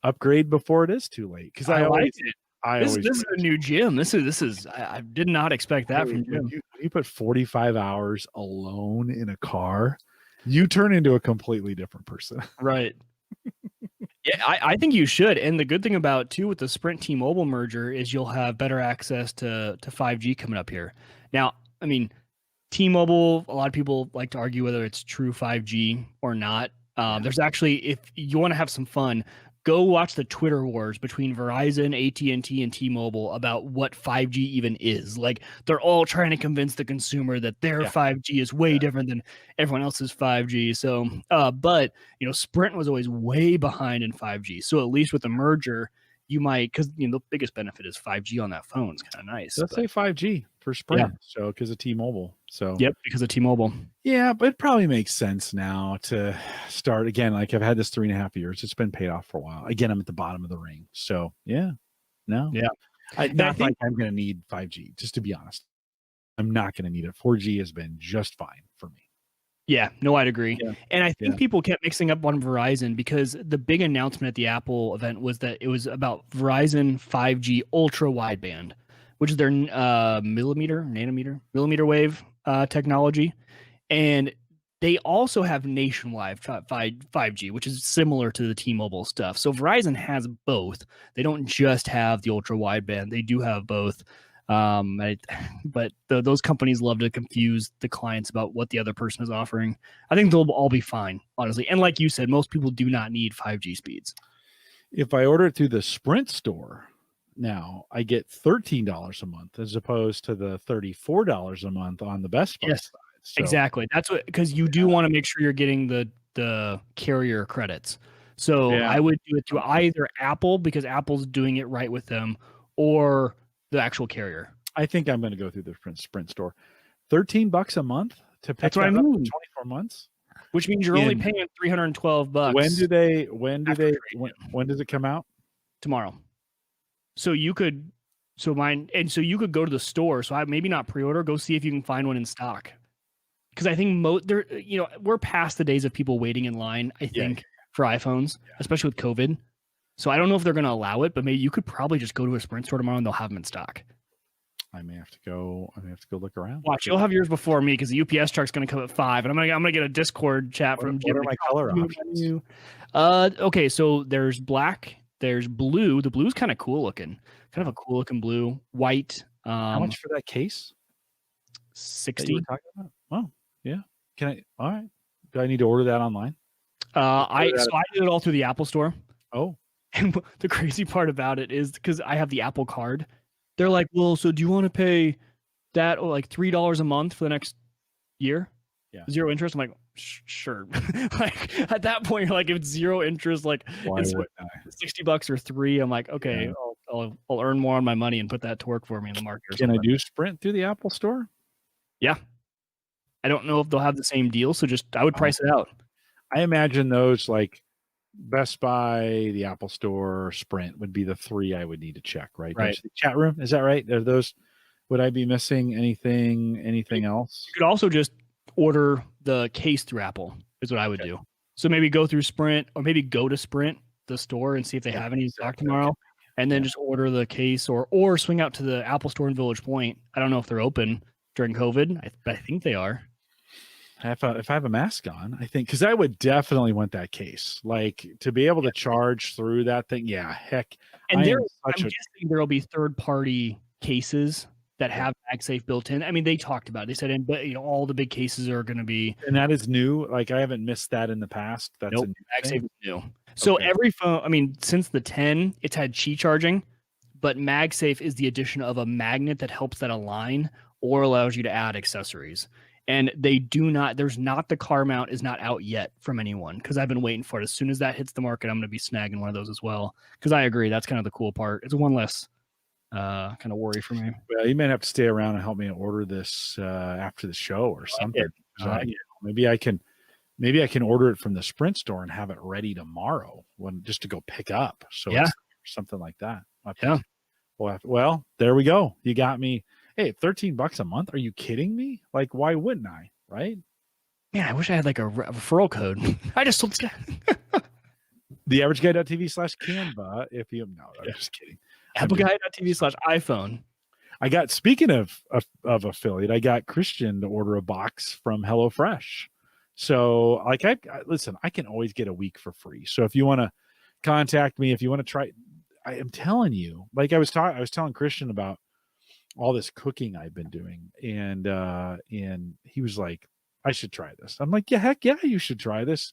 upgrade before it is too late. Because I like it. This is a new Jim. This is. I did not expect that from Jim. You put 45 hours alone in a car, you turn into a completely different person. Right. Yeah, I think you should. And the good thing about too with the Sprint T-Mobile merger is you'll have better access to 5G coming up here. Now, I mean, T-Mobile, a lot of people like to argue whether it's true 5G or not. There's actually, if you want to have some fun, go watch the Twitter wars between Verizon, AT&T, and T-Mobile about what 5G even is. Like, they're all trying to convince the consumer that their 5G is way different than everyone else's 5G. So, but, Sprint was always way behind in 5G. So at least with the merger, you might, because, the biggest benefit is 5G on that phone. It's kind of nice. Let's say 5G for Sprint. So, because of T-Mobile. So, yep, because of T-Mobile. Yeah, but it probably makes sense now to start again. Like I've had this 3.5 years. It's been paid off for a while. Again, I'm at the bottom of the ring. So I think I'm going to need 5G, just to be honest. I'm not going to need it. 4G has been just fine for me. Yeah, no, I'd agree. Yeah. And I think people kept mixing up on Verizon because the big announcement at the Apple event was that it was about Verizon 5G ultra wideband, which is their millimeter wave technology. And they also have nationwide 5G, which is similar to the T-Mobile stuff. So Verizon has both. They don't just have the ultra wideband. They do have both. But those companies love to confuse the clients about what the other person is offering. I think they'll all be fine, honestly. And like you said, most people do not need 5G speeds. If I order it through the Sprint store now, I get $13 a month as opposed to the $34 a month on the Best Buy side. So, exactly. That's what, because you do want to make sure you're getting the carrier credits. So I would do it through either Apple, because Apple's doing it right with them, or the actual carrier. I think I'm going to go through the Sprint store. $13 a month to pick that up for 24 months, which means you're only paying $312. When does it come out? Tomorrow. So you could go to the store. So maybe not pre-order, go see if you can find one in stock. Because I think we're past the days of people waiting in line, I think, for iPhones, especially with COVID. So I don't know if they're going to allow it, but maybe you could probably just go to a Sprint store tomorrow and they'll have them in stock. I may have to go look around. Watch, you'll have yours before me, because the UPS truck's going to come at 5, and I'm going to get a Discord chat from Jim. What are my color options? Okay, so there's black, there's blue. The blue's kind of cool looking, kind of a cool looking blue, white. How much for that case? $60. Oh, yeah. Can I? All right. Do I need to order that online? I did it all through the Apple store. Oh. And the crazy part about it is, because I have the Apple card, they're like, well, so do you want to pay that like $3 a month for the next year? Yeah. 0 interest. I'm like, sure. Like at that point, you're like, if it's 0 interest, like it's $60 or $3. I'm like, okay, I'll earn more on my money and put that to work for me in the market. Can I do Sprint through the Apple store? Yeah. I don't know if they'll have the same deal, so I would price it out. I imagine those like Best Buy, the Apple Store, Sprint would be the 3 I would need to check, right? Right. Chat room, is that right? Are those? Would I be missing anything else? You could also just order the case through Apple, is what I would do. So maybe go through Sprint, or maybe go to Sprint the store and see if they have any in stock exactly. tomorrow, and then Yeah. just order the case or swing out to the Apple store in Village Point. I don't know if they're open during COVID. I think they are. If I have a mask on, I think, because I would definitely want that case, like to be able to charge through that thing. Yeah, heck, And I there, am I'm such a guessing there will be third-party cases that have MagSafe built in. I mean, they talked about it. They said, all the big cases are going to be. and that is new. Like I haven't missed that in the past. That's Nope, a new MagSafe thing. is new. So Okay. every phone, I mean, since the 10, it's had Qi charging, but MagSafe is the addition of a magnet that helps that align or allows you to add accessories. And they do not, there's not, the car mount is not out yet from anyone because I've been waiting for it. As soon as that hits the market, I'm going to be snagging one of those as well. Because I agree, that's kind of the cool part. It's one less kind of worry for me. Well, you may have to stay around and help me order this after the show or something. Maybe I can order it from the Sprint store and have it ready tomorrow just to go pick up. So it's something like that. Yeah. Well, there we go. You got me. Hey, $13 a month. Are you kidding me? Like, why wouldn't I? Right? Man, I wish I had like a referral code. I just told theaverageguy.tv/Canva. I'm just kidding. appleguy.tv/iPhone. I got, speaking of affiliate, I got Christian to order a box from HelloFresh. So like listen, I can always get a week for free. So if you want to contact me, if you want to try, I am telling you, like I was telling Christian about all this cooking I've been doing, and he was like, I should try this. I'm like, yeah, heck yeah, you should try this.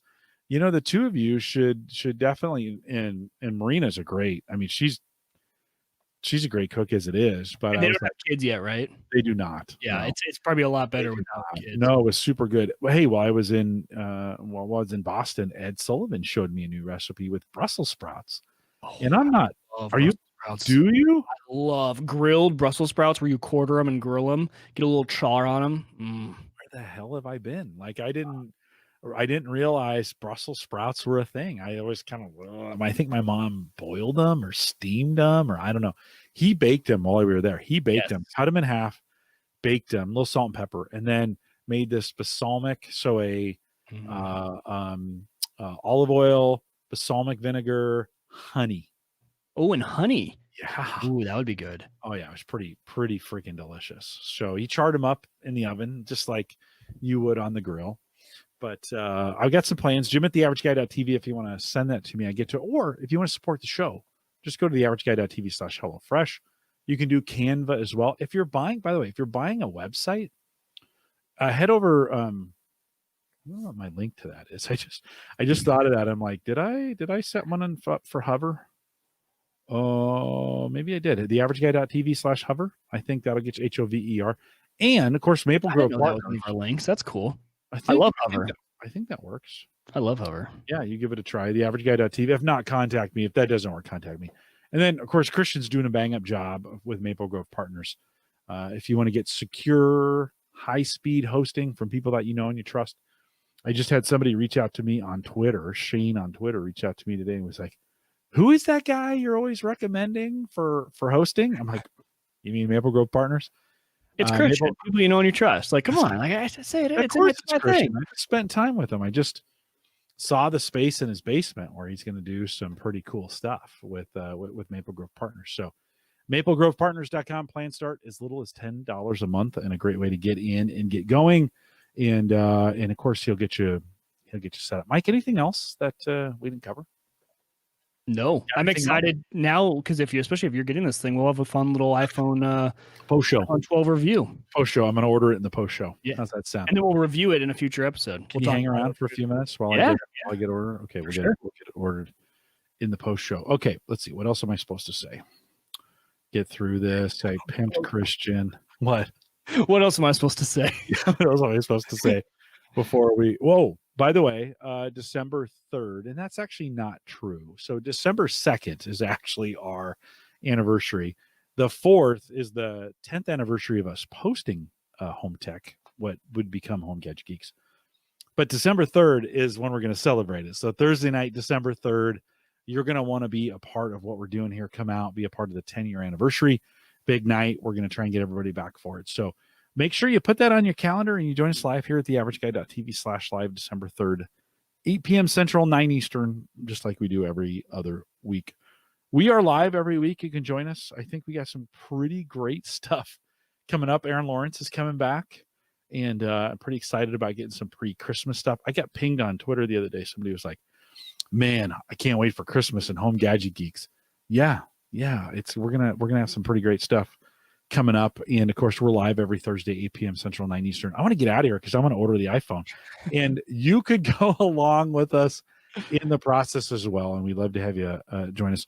The two of you should definitely, and Marina's I mean, she's a great cook as it is, but And they don't have kids yet, right? They do not. Yeah, no. it's probably a lot better without kids. No, it was super good. Well, hey, while I was in Boston, Ed Sullivan showed me a new recipe with Brussels sprouts. And I'm not. Are you? Sprouts. Do you? I love grilled Brussels sprouts where you quarter them and grill them, get a little char on them. Where the hell have I been? Like I didn't realize Brussels sprouts were a thing. I always kind of, I think my mom boiled them or steamed them, or I don't know. He baked them while we were there. He baked them, cut them in half, baked them, a little salt and pepper, and then made this balsamic. So olive oil, balsamic vinegar, honey. Oh, and honey. Yeah. Ooh, that would be good. Oh yeah, it was pretty freaking delicious. So he charred them up in the oven just like you would on the grill. But I've got some plans. Jim at theaverageguy.tv if you want to send that to me, I get to it. Or if you want to support the show, just go to theaverageguy.tv/HelloFresh. You can do Canva as well. If you're buying, by the way, if you're buying a website, head over. I don't know what my link to that is. I just thought of that. I'm like, did I set one up for Hover? Oh, maybe I did. Theaverageguy.tv/Hover. I think that'll get you HOVER. And of course, Maple Grove Partners. Our links. That's cool. I love Hover. I think that works. I love Hover. Yeah, you give it a try. Theaverageguy.tv. If not, contact me. If that doesn't work, contact me. And then, of course, Christian's doing a bang-up job with Maple Grove Partners. If you want to get secure, high-speed hosting from people that you know and you trust. I just had somebody reach out to me on Twitter. Shane on Twitter reached out to me today and was like, who is that guy you're always recommending for hosting? I'm like, you mean Maple Grove Partners? It's Christian, people you know and you trust. Like, come on, like I say it. It's my thing. I spent time with him. I just saw the space in his basement where he's going to do some pretty cool stuff with Maple Grove Partners. So maplegrovepartners.com. Plan start as little as $10 a month, and a great way to get in and get going. And of course he'll get you set up. Mike, anything else that we didn't cover? No, I'm excited now because especially if you're getting this thing, we'll have a fun little iPhone post show, iPhone 12 review. Post show. I'm going to order it in the post show. Yeah. How's that sound? And then we'll review it in a future episode. Can you hang around for a few minutes while I get ordered? Okay, we'll get it ordered in the post show. Okay, let's see. What else am I supposed to say? Get through this. I pimped Christian. What? What else am I supposed to say? What else am I supposed to say before we? Whoa. By the way, December 3rd, and that's actually not true. So December 2nd is actually our anniversary. The 4th is the 10th anniversary of us posting Home Tech, what would become Home Gadget Geeks. But December 3rd is when we're going to celebrate it. So Thursday night, December 3rd, you're going to want to be a part of what we're doing here. Come out, be a part of the 10-year anniversary. Big night. We're going to try and get everybody back for it. So make sure you put that on your calendar and you join us live here at theaverageguy.tv/live December 3rd 8 p.m. Central, 9 Eastern, just like we do every other week. We are live every week. You can join us. I think we got some pretty great stuff coming up. Aaron Lawrence is coming back, and I'm pretty excited about getting some pre-Christmas stuff. I got pinged on Twitter the other day. Somebody was like, man, I can't wait for Christmas and Home Gadget Geeks. Yeah. We're gonna have some pretty great stuff coming up. And of course, we're live every Thursday, 8 p.m. Central, 9 Eastern. I want to get out of here because I want to order the iPhone. And you could go along with us in the process as well. And we'd love to have you join us.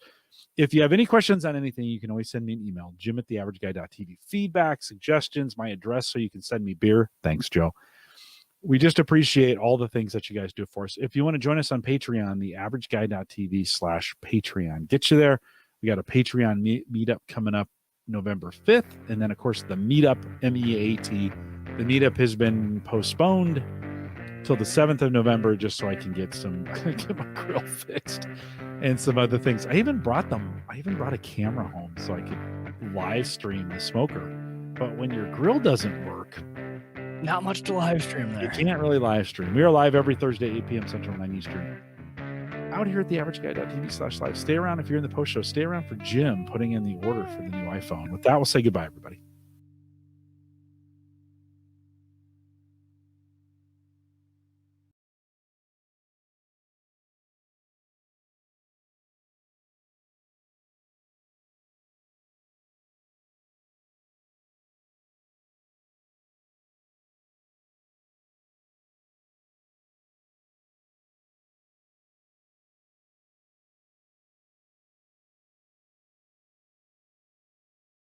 If you have any questions on anything, you can always send me an email, jim@theaverageguy.tv. Feedback, suggestions, my address, so you can send me beer. Thanks, Joe. We just appreciate all the things that you guys do for us. If you want to join us on Patreon, theaverageguy.tv/Patreon. Get you there. We got a Patreon meetup coming up November 5th. And then, of course, the Meetup, MEAT. The Meetup has been postponed till the 7th of November just so I can get my grill fixed and some other things. I even brought a camera home so I could live stream the smoker. But when your grill doesn't work, Not much to live stream there. you can't really live stream. We are live every Thursday, 8 p.m. Central, 9 Eastern. Out here at theaverageguy.tv/live. Stay around if you're in the post show. Stay around for Jim putting in the order for the new iPhone. With that, we'll say goodbye, everybody.